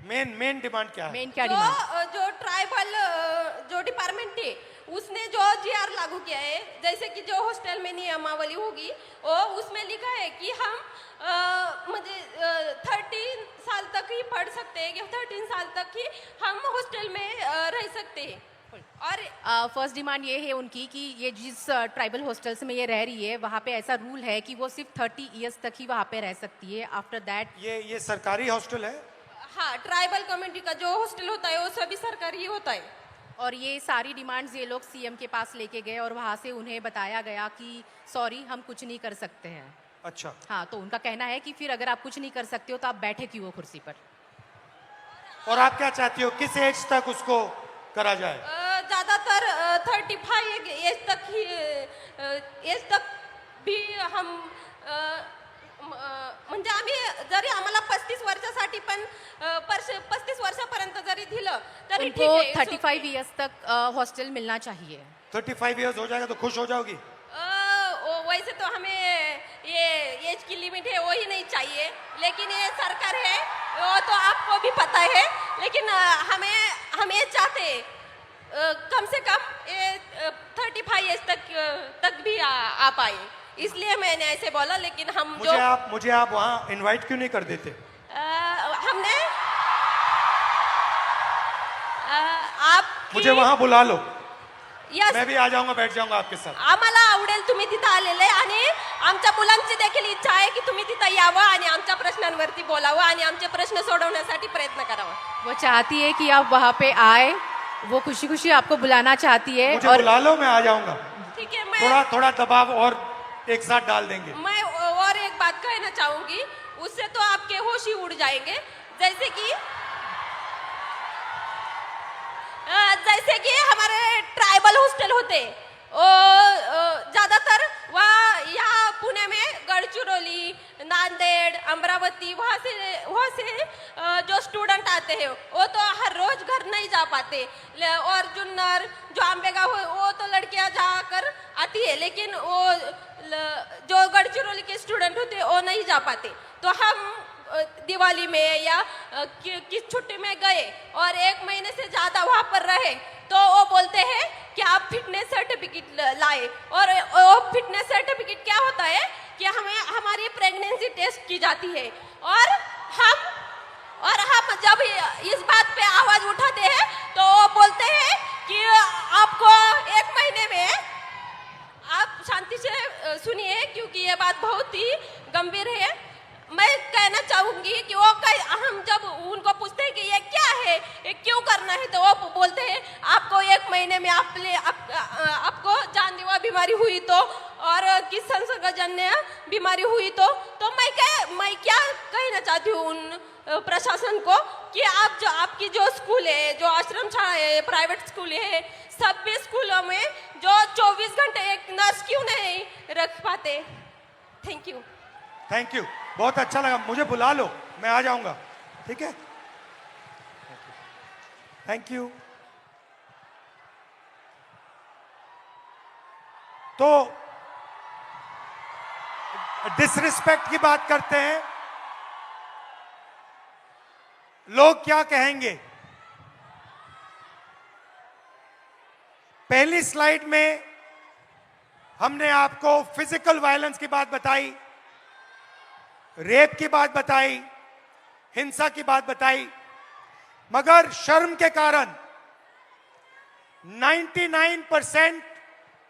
मेन डिमांड क्या है? मेन क्या डिमांड जो ट्राइबल जो डिपार्टमेंट है उसने जो जीआर लागू किया है, जैसे कि जो हॉस्टल में नियमावली होगी वो उसमें लिखा है कि हम मुझे 13 साल तक ही पढ़ सकते हैं, कि 13 साल तक ही हम हॉस्टल में रह सकते हैं. और फर्स्ट डिमांड ये है उनकी कि ये जिस ट्राइबल हॉस्टल्स में ये रह रही है वहाँ पे ऐसा रूल है कि वो सिर्फ 30 ईयर्स तक ही वहाँ पे रह सकती है. आफ्टर दैट ये सरकारी हॉस्टल है? हाँ, ट्राइबल कम्युनिटी का जो हॉस्टल होता है वो सभी सरकारी होता है. और ये सारी डिमांड्स ये लोग सीएम के पास लेके गए और वहाँ से उन्हें बताया गया कि सॉरी हम कुछ नहीं कर सकते हैं. अच्छा. हाँ, तो उनका कहना है कि फिर अगर आप कुछ नहीं कर सकते हो तो आप बैठे क्यों हो कुर्सी पर. और आप क्या चाहती हो, किस एज तक उसको करा जाए? ज़्यादातर 35 एज तक भी हम म्हणजे आम्ही जरी आम्हाला 35 वर्षासाठी पण 35 वर्षापर्यंत जरी दिलं तरी ठीक उनको आहे. 35 ईयर्स तक हॉस्टल मिलना चाहिए. 35 इयर्स हो जाएगा तो खुश हो जाओगी? वैसे तो हमें ये एज की लिमिट है वो ही नहीं चाहिए, लेकिन ये सरकार है वो तो आपको भी पता है, लेकिन हम ये चाहते हैं कम से कम ये 35 एज तक भी आ पाए, इसलिए मैंने ऐसे बोला. लेकिन हम मुझे आप वहाँ इनवाइट क्यों नहीं कर देते? हमने आप मुझे वहाँ बुला लो, यस, मैं भी आ जाऊंगा, बैठ जाऊंगा आपके साथ. आम्हाला आवडेल तुम्ही तिथं आलेले आणि आमच्या मुलांची देखील इच्छा आहे की तुम्ही तिथं यावं आणि आमच्या प्रश्नांवरती बोलावं आणि आमचे प्रश्न सोडवण्यासाठी प्रयत्न करावा. वो चाहती है कि आप वहाँ पे आए, वो खुशी खुशी आपको बुलाना चाहती है. मुझे और बुला लो, मैं आ जाऊंगा. ठीक है, मैं थोड़ा दबाव और एक साथ डाल देंगे. मैं और एक बात कहना चाहूंगी, उससे तो आपके होश ही उड़ जाएंगे. जैसे कि हमारे ट्राइबल हॉस्टल होते ज़्यादातर वह यहाँ पुणे में गढ़चिरौली, नांदेड़, अमरावती वहाँ से जो स्टूडेंट आते हैं वो तो हर रोज घर नहीं जा पाते. और जुन्नर जो आंबेगांव वो तो लड़कियाँ जाकर आती है, लेकिन वो जो गढ़चिरौली के स्टूडेंट होते हैं वो नहीं जा पाते. तो हम दिवाली में या किस छुट्टी में गए और 1 महीने से ज़्यादा वहाँ पर रहे तो वो बोलते हैं कि आप फिटनेस सर्टिफिकेट लाए. और वो फिटनेस सर्टिफिकेट क्या होता है कि हमें हमारी प्रेगनेंसी टेस्ट की जाती है और हम जब इस बात पे आवाज उठाते हैं तो वो बोलते हैं कि आपको 1 महीने में, आप शांति से सुनिए क्योंकि ये बात बहुत ही गंभीर है। मैं कहना चाहूंगी कि हम जब उनको पूछते हैं कि ये क्या है, ये क्यों करना है, तो वो बोलते हैं आपको 1 महीने में आपको जानलेवा बीमारी हुई तो, और किस संसर्गजन्य बीमारी हुई तो मैं क्या कहना चाहती हूँ उन प्रशासन को कि आपकी जो स्कूल है, जो आश्रम शाला है, प्राइवेट स्कूल है, सभी स्कूलों में जो 24 घंटे एक नर्स क्यों नहीं रख पाते। Thank you. थैंक यू, बहुत अच्छा लगा। मुझे बुला लो, मैं आ जाऊंगा, ठीक है? Thank you. तो डिसरिस्पेक्ट की बात करते हैं। लोग क्या कहेंगे? पहली स्लाइड में हमने आपको फिजिकल वायलेंस की बात बताई, रेप की बात बताई, हिंसा की बात बताई, मगर शर्म के कारण 99%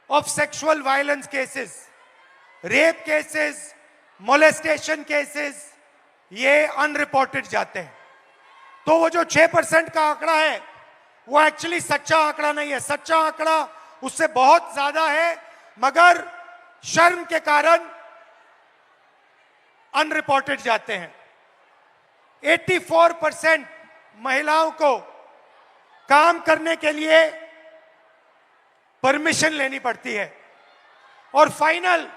of sexual violence cases, rape cases, molestation cases, ये अनरिपोर्टेड जाते हैं। तो वो जो 6% का आंकड़ा है वो एक्चुअली सच्चा आंकड़ा नहीं है। सच्चा आंकड़ा उससे बहुत ज्यादा है, मगर शर्म के कारण अनरिपोर्टेड जाते हैं। 84% महिलाओं को काम करने के लिए परमिशन लेनी पड़ती है। और फाइनल,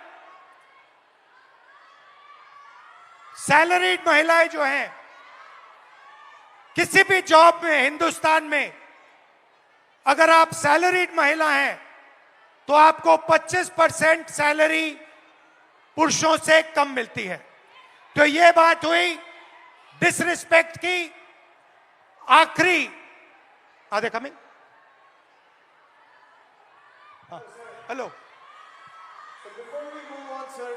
सैलरीड महिलाएं जो हैं, किसी भी जॉब में हिंदुस्तान में अगर आप सैलरीड महिला हैं तो आपको 25% सैलरी पुरुषों से कम मिलती है। तो ये बात हुई डिसरिस्पेक्ट की। आखिरी, are they coming? Hello. Before we move on, sir,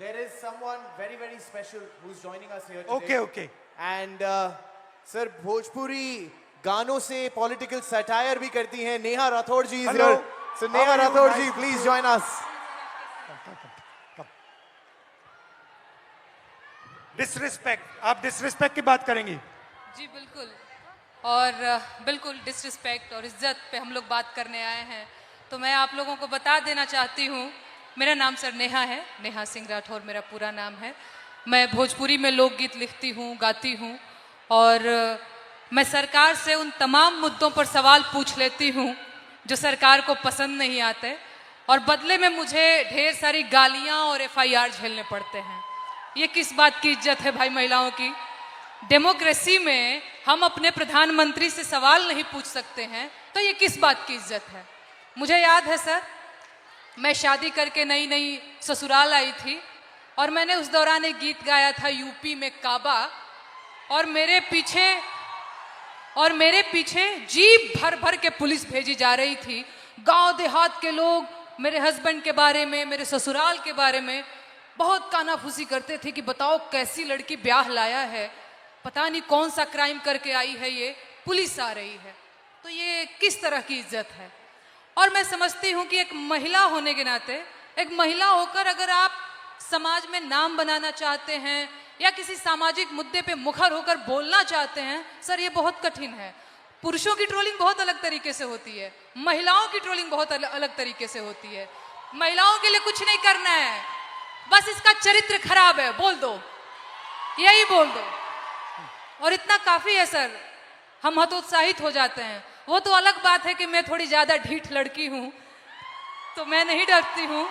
there is someone very, very special who's joining us here today. Okay, okay. And sir, Bhojpuri गानों से पॉलिटिकल सटायर भी करती हैं। Neha Rathore ji is Hello. here. So How Neha are you? Rathore Nice ji, to please see join us. Disrespect, आप disrespect की बात करेंगी? जी बिल्कुल, और बिल्कुल डिसरिस्पेक्ट और इज्जत पे हम लोग बात करने आए हैं। तो मैं आप लोगों को बता देना चाहती हूँ, मेरा नाम सर नेहा है, नेहा सिंह राठौर मेरा पूरा नाम है। मैं भोजपुरी में लोकगीत लिखती हूँ, गाती हूँ, और मैं सरकार से उन तमाम मुद्दों पर सवाल पूछ लेती हूँ जो सरकार को पसंद नहीं आते, और बदले में मुझे ढेर सारी गालियाँ और FIR झेलने पड़ते हैं। ये किस बात की इज्जत है भाई महिलाओं की? डेमोक्रेसी में हम अपने प्रधानमंत्री से सवाल नहीं पूछ सकते हैं, तो ये किस बात की इज्जत है? मुझे याद है सर, मैं शादी करके नई नई ससुराल आई थी और मैंने उस दौरान एक गीत गाया था यूपी में काबा, और मेरे पीछे जीप भर भर के पुलिस भेजी जा रही थी। गांव देहात के लोग मेरे हस्बैंड के बारे में, मेरे ससुराल के बारे में बहुत कानाफूसी करते थे कि बताओ कैसी लड़की ब्याह लाया है, पता नहीं कौन सा क्राइम करके आई है, ये पुलिस आ रही है। तो ये किस तरह की इज्जत है? और मैं समझती हूँ कि एक महिला होने के नाते, एक महिला होकर अगर आप समाज में नाम बनाना चाहते हैं या किसी सामाजिक मुद्दे पे मुखर होकर बोलना चाहते हैं, सर ये बहुत कठिन है। पुरुषों की ट्रोलिंग बहुत अलग तरीके से होती है, महिलाओं की ट्रोलिंग बहुत अलग तरीके से होती है। महिलाओं के लिए कुछ नहीं करना है, बस इसका चरित्र खराब है बोल दो, यही बोल दो, और इतना काफी है सर, हम हतोत्साहित हो जाते हैं। वो तो अलग बात है कि मैं थोड़ी ज्यादा ढीठ लड़की हूं, तो मैं नहीं डरती हूं।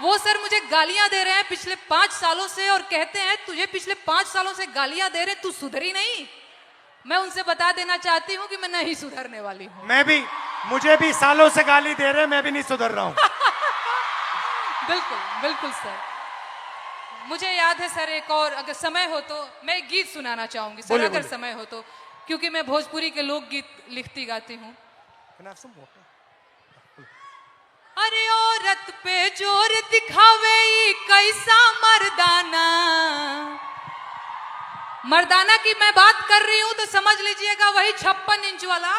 वो सर मुझे गालियां दे रहे हैं पिछले 5 सालों से, और कहते हैं तुझे पिछले 5 सालों से गालियां दे रहे, तू सुधरी नहीं। मैं उनसे बता देना चाहती हूं कि मैं नहीं सुधरने वाली हूं। मैं भी, मुझे भी सालों से गाली दे रहे हैं, मैं भी नहीं सुधर रहा हूं। बिल्कुल बिल्कुल सर। मुझे याद है सर, एक और अगर समय हो तो मैं एक गीत सुनाना चाहूंगी सर, बोलिए, अगर बोलिए। समय हो तो, क्योंकि मैं भोजपुरी के लोकगीत लिखती गाती हूँ। अरे औरत पे जोर दिखावे ई कैसा मर्दाना। मर्दाना की मैं बात कर रही हूं तो समझ लीजिएगा वही 56 इंच वाला।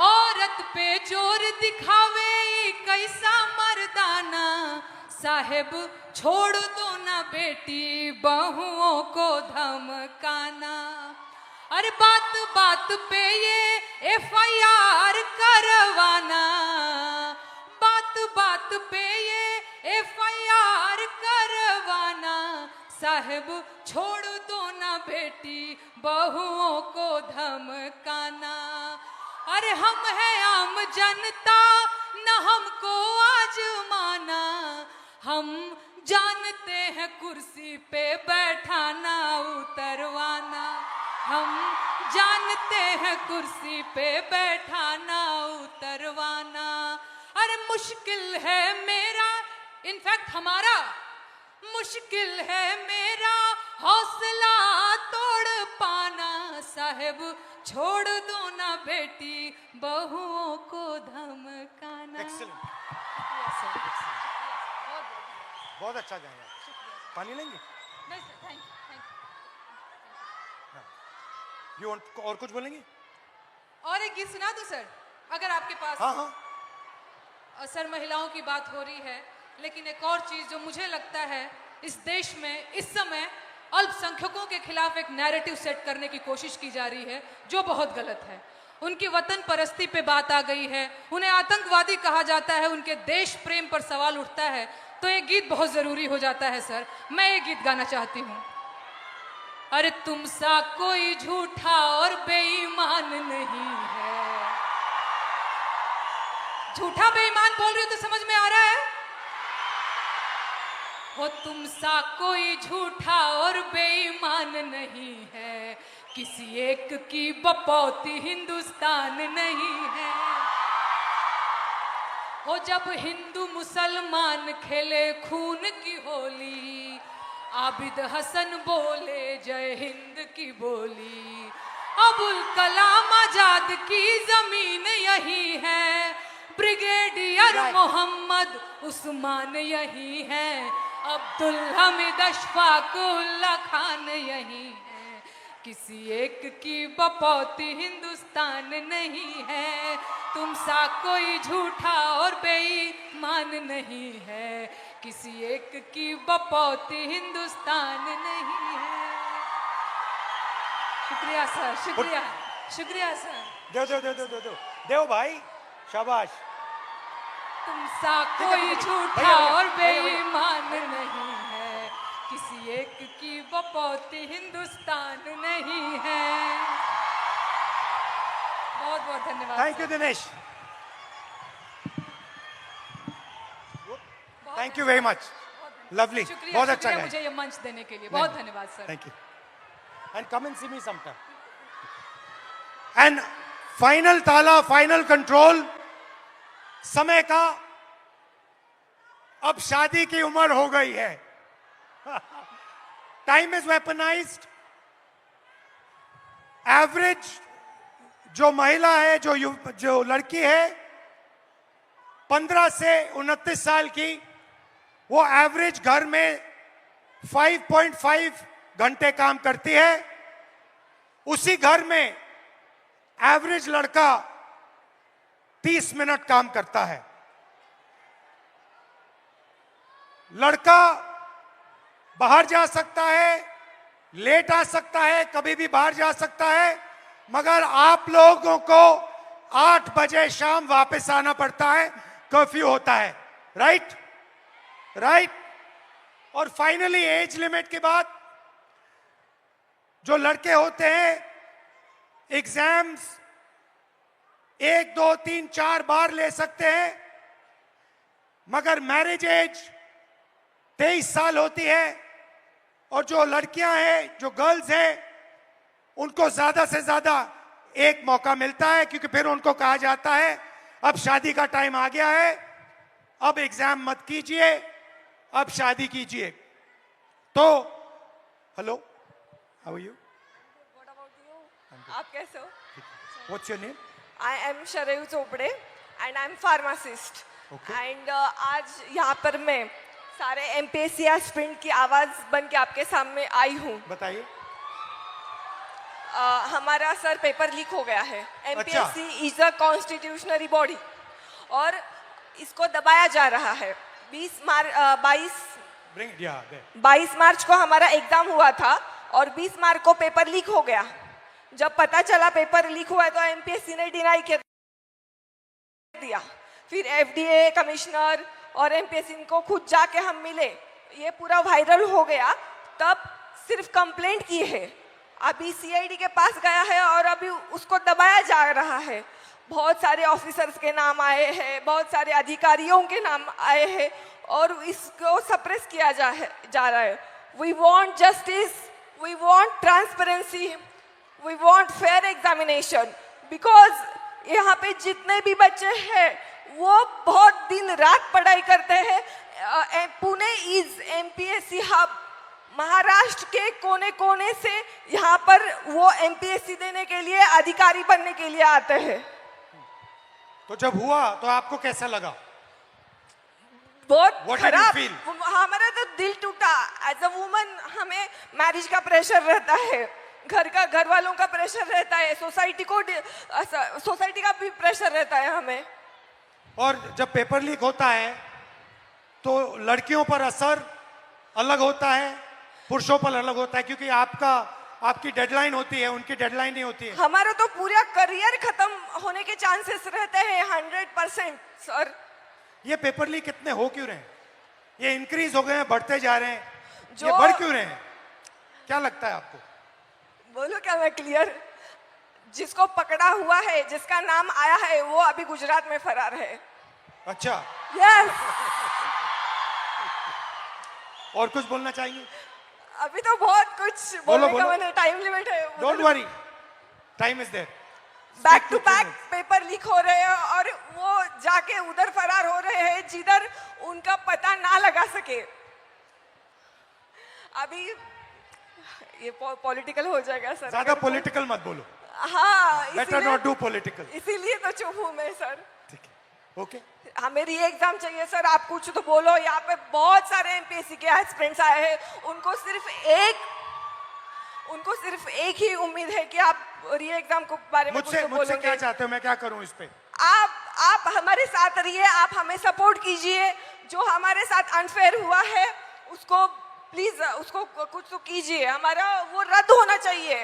औरत पे जोर दिखावे ई कैसा मर्दाना। साहेब छोड़ दो ना बेटी बहुओं को धमकाना। अरे बात बात पे ये FIR करवाना। बात बात पे ये FIR करवाना। साहेब छोड़ दो ना बेटी बहुओं को धमकाना। अरे हम हैं आम जनता न हमको आजमाना। हम जानते हैं कुर्सी पे बैठाना उतरवाना। हम जानते हैं कुर्सी पे बैठाना उतरवाना। अरे मुश्किल है मेरा, इनफैक्ट हमारा मुश्किल है मेरा हौसला तोड़ पाना। साहेब छोड़ दो ना बेटी बहुओं को धमकाना। Excellent. बहुत अच्छा गाया। पानी लेंगे? नहीं sir, thank you. You want और कुछ बोलेंगे? और एक गीत सुना दो सर, अगर आपके पास। हाँ हाँ। सर महिलाओं की बात हो रही है, लेकिन एक और चीज जो मुझे लगता है इस देश में इस समय अल्पसंख्यकों के खिलाफ एक नैरेटिव सेट करने की कोशिश की जा रही है जो बहुत गलत है। उनकी वतन परस्ती पे बात आ गई है, उन्हें आतंकवादी कहा जाता है, उनके देश प्रेम पर सवाल उठता है, तो ये गीत बहुत जरूरी हो जाता है सर। मैं ये गीत गाना चाहती हूँ। अरे तुम सा कोई झूठा और बेईमान नहीं है। झूठा बेईमान बोल रही हो तो समझ में आ रहा है? हो तुम सा कोई झूठा और बेईमान नहीं है। किसी एक की बपौती हिंदुस्तान नहीं है। हो जब हिंदू मुसलमान खेले खून की होली, आबिद हसन बोले जय हिंद की बोली। अबुल कलाम आजाद की जमीन यही है, ब्रिगेडियर मोहम्मद उस्मान यही है, अब्दुल हमीद अशफाक उल्ला खान यही है। किसी एक की बपौती हिंदुस्तान नहीं है। तुम सा कोई झूठा और बेईमान नहीं है। किसी एक की बपौती हिंदुस्तान नहीं है। शुक्रिया सर, शुक्रिया, शुक्रिया सर। दो दो दो दो दो दो देव भाई, शाबाश। तुम सा कोई झूठा और बेईमान नहीं है। किसी एक की बपौती हिंदुस्तान नहीं है। बहुत बहुत धन्यवाद। Thank you Dinesh, thank you very much, lovely, शुक्रिया, बहुत अच्छा शुक्रिया गाया। मुझे ये मंच देने के लिए। बहुत धन्यवाद sir. Thank you and come and see me sometime. And final ताला, फाइनल कंट्रोल समय का। अब शादी की उम्र हो गई है। Time is weaponised. एवरेज जो महिला है, जो लड़की है 15 से 29 साल की, वो एवरेज घर में 5.5 घंटे काम करती है। उसी घर में एवरेज लड़का 30 मिनट काम करता है। लड़का बाहर जा सकता है, लेट आ सकता है, कभी भी बाहर जा सकता है, मगर आप लोगों को 8 बजे शाम वापस आना पड़ता है, कर्फ्यू होता है। Right right. और फाइनली एज लिमिट के बाद जो लड़के होते हैं एग्जाम्स 1, 2, 3, 4 बार ले सकते हैं, मगर मैरिज एज 23 साल होती है। और जो लड़कियां हैं, जो गर्ल्स हैं, उनको ज्यादा से ज्यादा एक मौका मिलता है, क्योंकि फिर उनको कहा जाता है अब शादी का टाइम आ गया है, अब एग्जाम मत कीजिए, अब शादी कीजिए। तो हेलो, हाउ आर यू? आप कैसे हो? What's your name? I am Sharayu Chopde and I am pharmacist. And आज यहाँ पर मैं सारे MPSC एस्पिरेंट की आवाज़ बन के आपके सामने आई हूँ। बताइए। हमारा सर पेपर लीक हो गया है। MPSC इज अ कॉन्स्टिट्यूशनरी बॉडी और इसको दबाया जा रहा है। 22 मार्च को हमारा एग्जाम हुआ था और 20 मार्च को पेपर लीक हो गया। जब पता चला पेपर लीक हुआ है तो MPSC ने डिनाई कर दिया। फिर FDA कमिश्नर और MPSC को खुद जाके हम मिले, ये पूरा वायरल हो गया। तब सिर्फ कंप्लेंट की है, अभी CID के पास गया है और अभी उसको दबाया जा रहा है। बहुत सारे ऑफिसर्स के नाम आए हैं, बहुत सारे अधिकारियों के नाम आए हैं और इसको सप्रेस किया जा रहा है। We want justice, we want transparency, we want fair examination, because यहाँ पे जितने भी बच्चे हैं वो बहुत दिन रात पढ़ाई करते हैं। Pune is MPSC hub. Maharashtra के कोने कोने से यहाँ पर वो MPSC देने के लिए, अधिकारी बनने के लिए आते हैं। तो जब हुआ तो आपको कैसा लगा? बहुत खराब। हमारा तो दिल टूटा। एज अ वुमन हमें मैरिज का प्रेशर रहता है, घर वालों का प्रेशर रहता है, सोसाइटी का भी प्रेशर रहता है हमें। और जब पेपर लीक होता है तो लड़कियों पर असर अलग होता है, पुरुषों पर अलग होता है, क्योंकि आपकी डेडलाइन होती है, उनकी डेडलाइन नहीं होती है। हमारा तो पूरा करियर खत्म होने के चांसेस रहते हैं 100%। सर ये पेपर लीक कितने हो क्यों रहे हैं? ये इंक्रीज हो गए हैं, बढ़ते जा रहे हैं, ये बढ़ क्यों रहे हैं? क्या लगता है आपको? बोलो क्या मैं क्लियर? जिसको पकड़ा हुआ है, जिसका नाम आया है, वो अभी गुजरात में फरार है। अच्छा। यस। और कुछ बोलना चाहिए? अभी तो बहुत कुछ बोलने का मैंने, टाइम लिमिट है। Don't worry, time is there. Back to back paper leak हो रहे हैं और वो जाके उधर फरार हो रहे हैं जिधर उनका पता ना लगा सके। अभी ये पॉलिटिकल हो जाएगा सर। ज्यादा पॉलिटिकल मत बोलो। हाँ, बेटर नॉट डू पॉलिटिकल। इसीलिए तो चुप हूँ मैं सर। ठीक है, ओके। हमें री एग्जाम चाहिए सर, आप कुछ तो बोलो। यहाँ पे बहुत सारे MPSC के एस्पिरेंट्स आए हैं, उनको सिर्फ एक ही उम्मीद है कि आप री एग्जाम को बारे में कुछ तो बोलोगे। मुझसे क्या चाहते हो? मैं क्या करूं इस पे? आप हमारे साथ रहिए, आप हमें सपोर्ट कीजिए। जो हमारे साथ अनफेयर हुआ है उसको प्लीज, उसको कुछ तो कीजिए। हमारा वो रद्द होना चाहिए।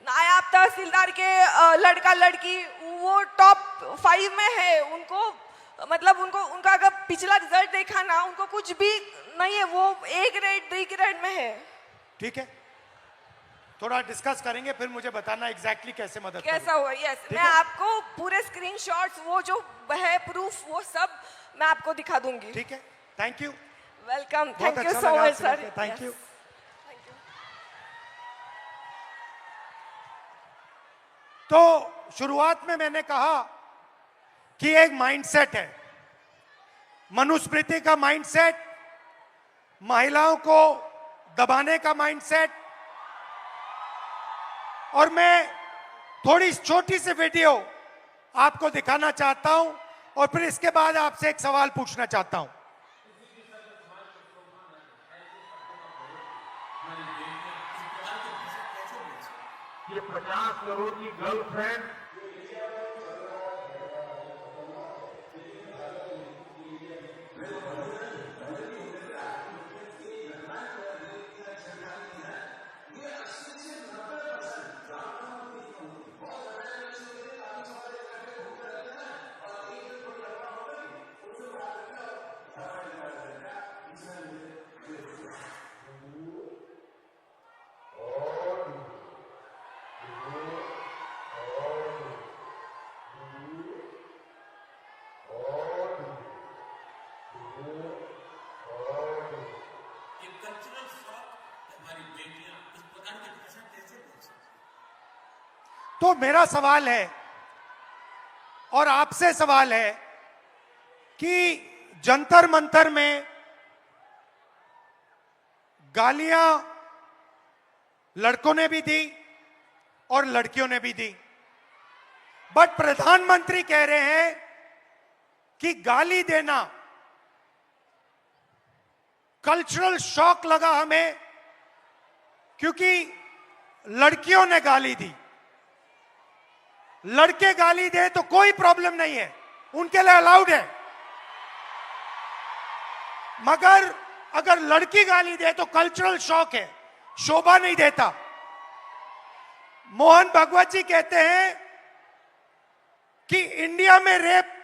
नायब तहसीलदार के लड़का लड़की वो टॉप 5 में है, उनका अगर पिछला रिजल्ट देखा ना, उनको कुछ भी नहीं है, वो A ग्रेड D ग्रेड में है। ठीक है, थोड़ा डिस्कस करेंगे, फिर मुझे बताना एग्जैक्टली कैसे मदद कैसा हुआ। यस, मैं आपको पूरे स्क्रीनशॉट्स, वो जो है प्रूफ, वो सब मैं आपको दिखा दूंगी। ठीक है, thank you. Welcome, thank you so much sir. Thank you. तो शुरुआत में मैंने कहा कि एक माइंडसेट है, मनुस्मृति का माइंडसेट, महिलाओं को दबाने का माइंडसेट। और मैं थोड़ी छोटी सी वीडियो आपको दिखाना चाहता हूं और फिर इसके बाद आपसे एक सवाल पूछना चाहता हूं। ये 50 करोड़ की गर्लफ्रेंड तो मेरा सवाल है और आपसे सवाल है कि जंतर मंतर में गालियां लड़कों ने भी दी और लड़कियों ने भी दी। बट प्रधानमंत्री कह रहे हैं कि गाली देना, कल्चरल शॉक लगा हमें, क्योंकि लड़कियों ने गाली दी। लड़के गाली दे तो कोई प्रॉब्लम नहीं है, उनके लिए अलाउड है, मगर अगर लड़की गाली दे तो कल्चरल शॉक है, शोभा नहीं देता। मोहन भगवत जी कहते हैं कि इंडिया में रेप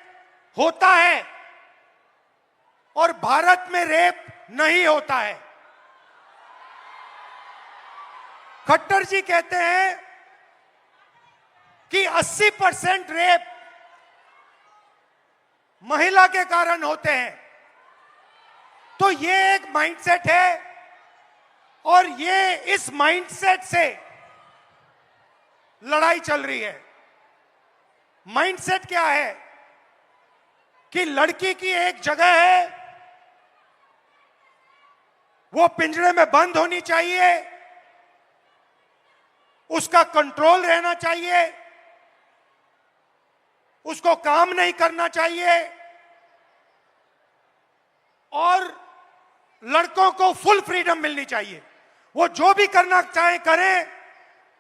होता है और भारत में रेप नहीं होता है। खट्टर जी कहते हैं कि 80% रेप महिला के कारण होते हैं। तो ये एक माइंडसेट है और ये इस माइंडसेट से लड़ाई चल रही है। माइंडसेट क्या है कि लड़की की एक जगह है, वो पिंजरे में बंद होनी चाहिए, उसका कंट्रोल रहना चाहिए, उसको काम नहीं करना चाहिए और लड़कों को फुल फ्रीडम मिलनी चाहिए। वो जो भी करना चाहे करें,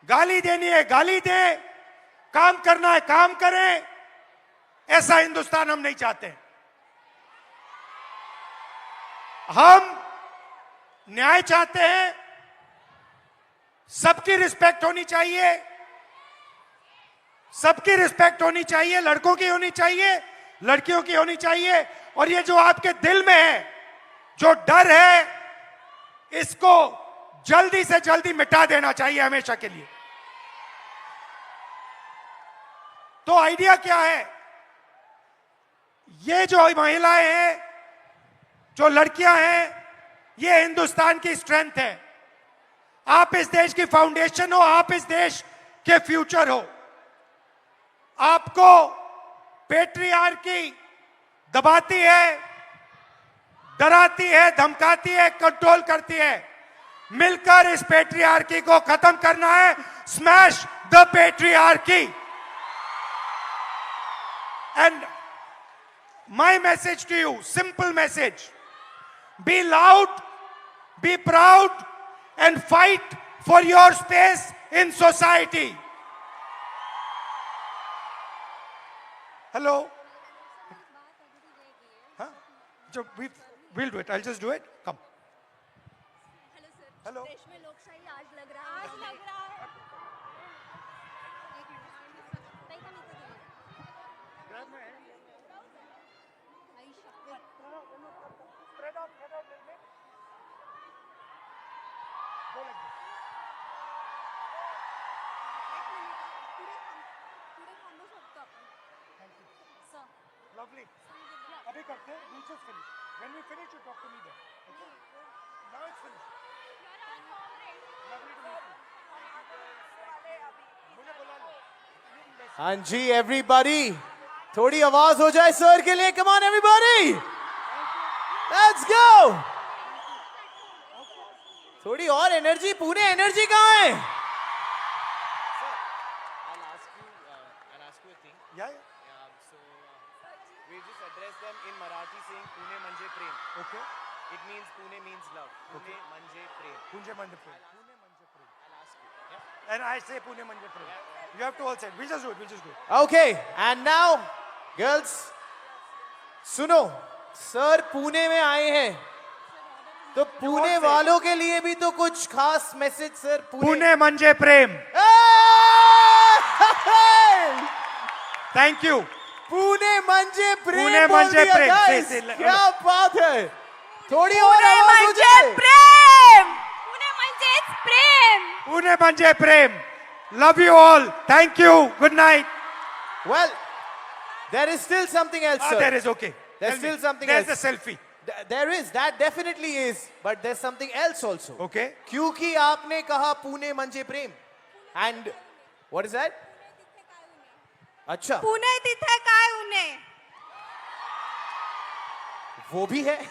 गाली देनी है गाली दें, काम करना है काम करें। ऐसा हिंदुस्तान हम नहीं चाहते। हम न्याय चाहते हैं, सबकी रिस्पेक्ट होनी चाहिए, सबकी रिस्पेक्ट होनी चाहिए, लड़कों की होनी चाहिए, लड़कियों की होनी चाहिए। और ये जो आपके दिल में है, जो डर है, इसको जल्दी से जल्दी मिटा देना चाहिए हमेशा के लिए। तो आइडिया क्या है? ये जो महिलाएं हैं, जो लड़कियां हैं, ये हिंदुस्तान की स्ट्रेंथ है। आप इस देश की फाउंडेशन हो, आप इस देश के फ्यूचर हो। आपको पेट्रियार्की दबाती है, डराती है, धमकाती है, कंट्रोल करती है। मिलकर इस पेट्रियार्की को खत्म करना है। Smash the patriarchy. And my message to you, simple message: be loud, be proud and fight for your space in society. Hello? Huh? We'll do it. I'll just do it. Come. Hello. देश में लोकशाही आज लग रहा है। Grab my hand. Spread out a little bit. Go like this. Thank you. Lovely. अभी करते हैं. We'll just finish. When we finish, you talk to me then. Okay? Now it's finished. Lovely to meet you. मुझे बुला लो. हाँ जी everybody, थोड़ी आवाज हो जाए सर के लिए। Come on everybody, let's go. थोड़ी और एनर्जी। पुणे एनर्जी कहाँ है? Yeah. We just address them in Marathi saying Pune Manje Prem. Okay. It means Pune means love. Pune Manje Prem. Pune Manje Prem. I'll ask you. Yeah. And I say Pune Manje Prem. You have to all say it. We'll just do it. We'll just do it. Okay, and now girls, सुनो, sir Pune में आए हैं तो पुणे वालों के लिए भी तो कुछ खास message sir. Pune Manje Prem. Thank you. Pune मंजे प्रेम। पुणे बोल मंजे दिया, प्रेम। guys। से- से- क्या बात है। थोड़ी और आवाज हो मंजे जाए। प्रेम, पुणे मंजेच प्रेम। Pune Manje Prem. Love you all. Thank you. Good night. Well, there is still something else, sir. There is okay. There's Tell me. still something There's else. a selfie. There is, that definitely is, but there's something else also. Okay. क्योंकि आपने कहा पुणे मंजे प्रेम, and what is that? अच्छा, पुणे तिथे काय उने? वो भी है।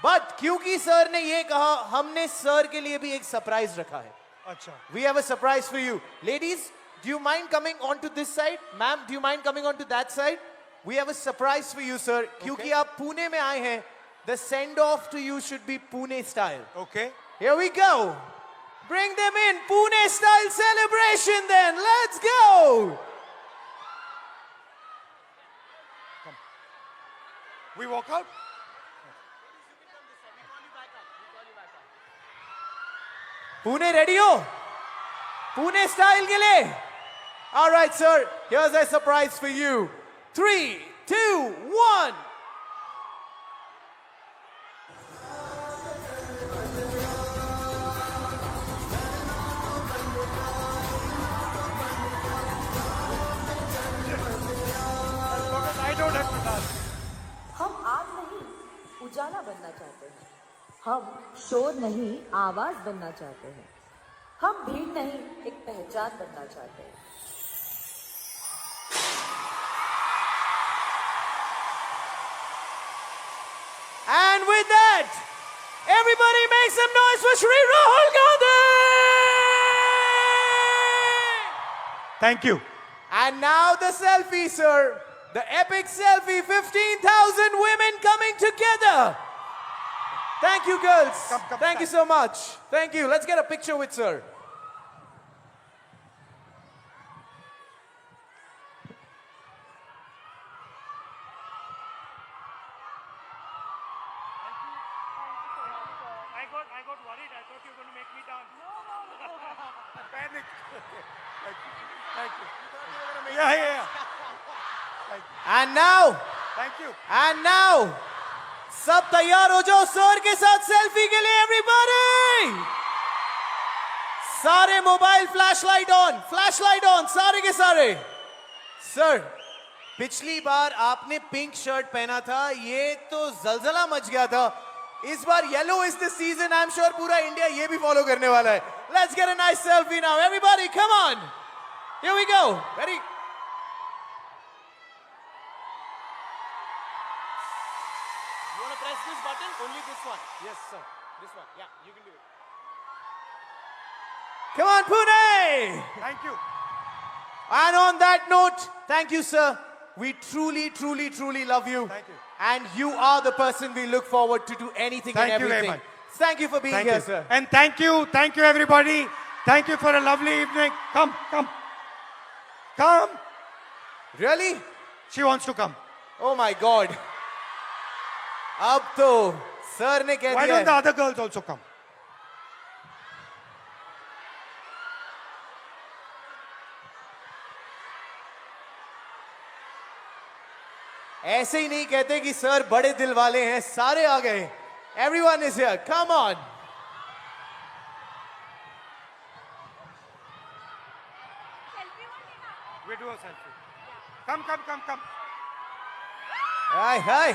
बट क्योंकि सर ने ये कहा, हमने सर के लिए भी एक सरप्राइज रखा है। अच्छा. We have a surprise for you, ladies. do you mind coming onto this side? Ma'am, do you mind coming onto that side? We have a surprise for you, sir. क्योंकि आप पुणे में आए हैं, the send off to you should be Pune style. Okay. Here we go. Bring them in. Pune style celebration then. Let's go. We walk out. Pune ready ho? Pune style ke liye? All right, sir. Here's a surprise for you. 3, 2, 1. I don't have to dance. हम आग नहीं उजाला बनना चाहते हैं, हम शोर नहीं आवाज बनना चाहते हैं, हम भीड़ नहीं एक पहचान बनना चाहते हैं. And with that, everybody make some noise for Shri Rahul Gandhi! Thank you. And now the selfie, sir. The epic selfie, 15,000 women coming together. Thank you, girls. Come, Thank you so much. Thank you. Let's get a picture with sir. I got worried. I thought you were going to make me dance. No. Panic. Thank you. Yeah. And now, Thank you. and now, सब तैयार हो जाओ sir के साथ selfie के लिए everybody. सारे mobile flashlight on, सारे के सारे. सर, पिछली बार आपने पिंक शर्ट पहना था, ये तो जलजला मच गया था. इस बार yellow is the season. I am sure पूरा इंडिया ये भी फॉलो करने वाला है. Let's get a nice selfie now everybody. Come on, here we go. Ready. You want to press this button? Only this one. Yes, sir. This one. Yeah, you can do it. Come on, Pune! Thank you. And on that note, thank you, sir. We truly, truly, truly love you. Thank you. And you are the person we look forward to do anything Thank and you very everything. much. Thank you for being Thank here, you. sir. And thank you everybody. Thank you for a lovely evening. Come. Really? She wants to come. Oh my God. अब तो sir ने कह Why दिया don't the है. other girls also come? ऐसे ही नहीं कहते कि सर बड़े दिल वाले हैं. सारे आ गए. Everyone is here. Come on. We do a selfie. Come. Hi.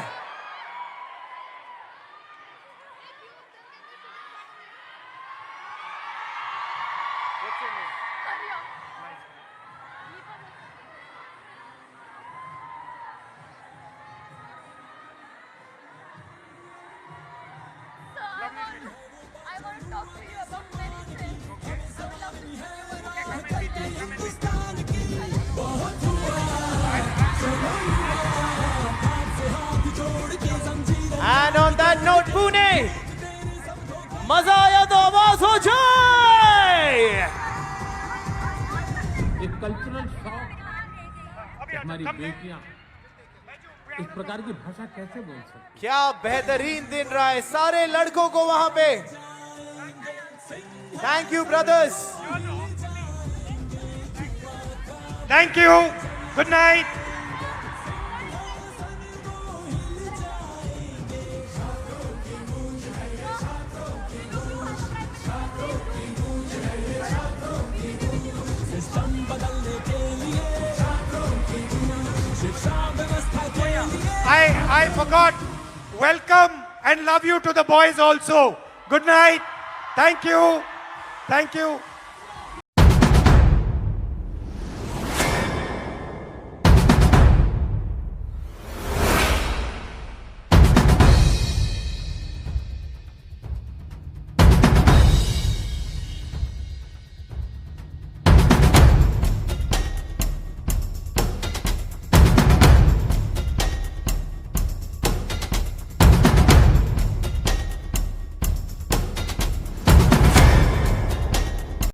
What's your name? I want to talk to you about many things. And on that note, Pune, मजा आया तो आवाज हो जाए. एक कल्चरल शॉक. हमारी बेटियां इस प्रकार की भाषा कैसे बोल सकती? क्या बेहतरीन दिन रहा है सारे लड़कों को वहां पे. Thank you brothers. Thank you. Good night. I forgot. Welcome and love you to the boys also. Good night. Thank you.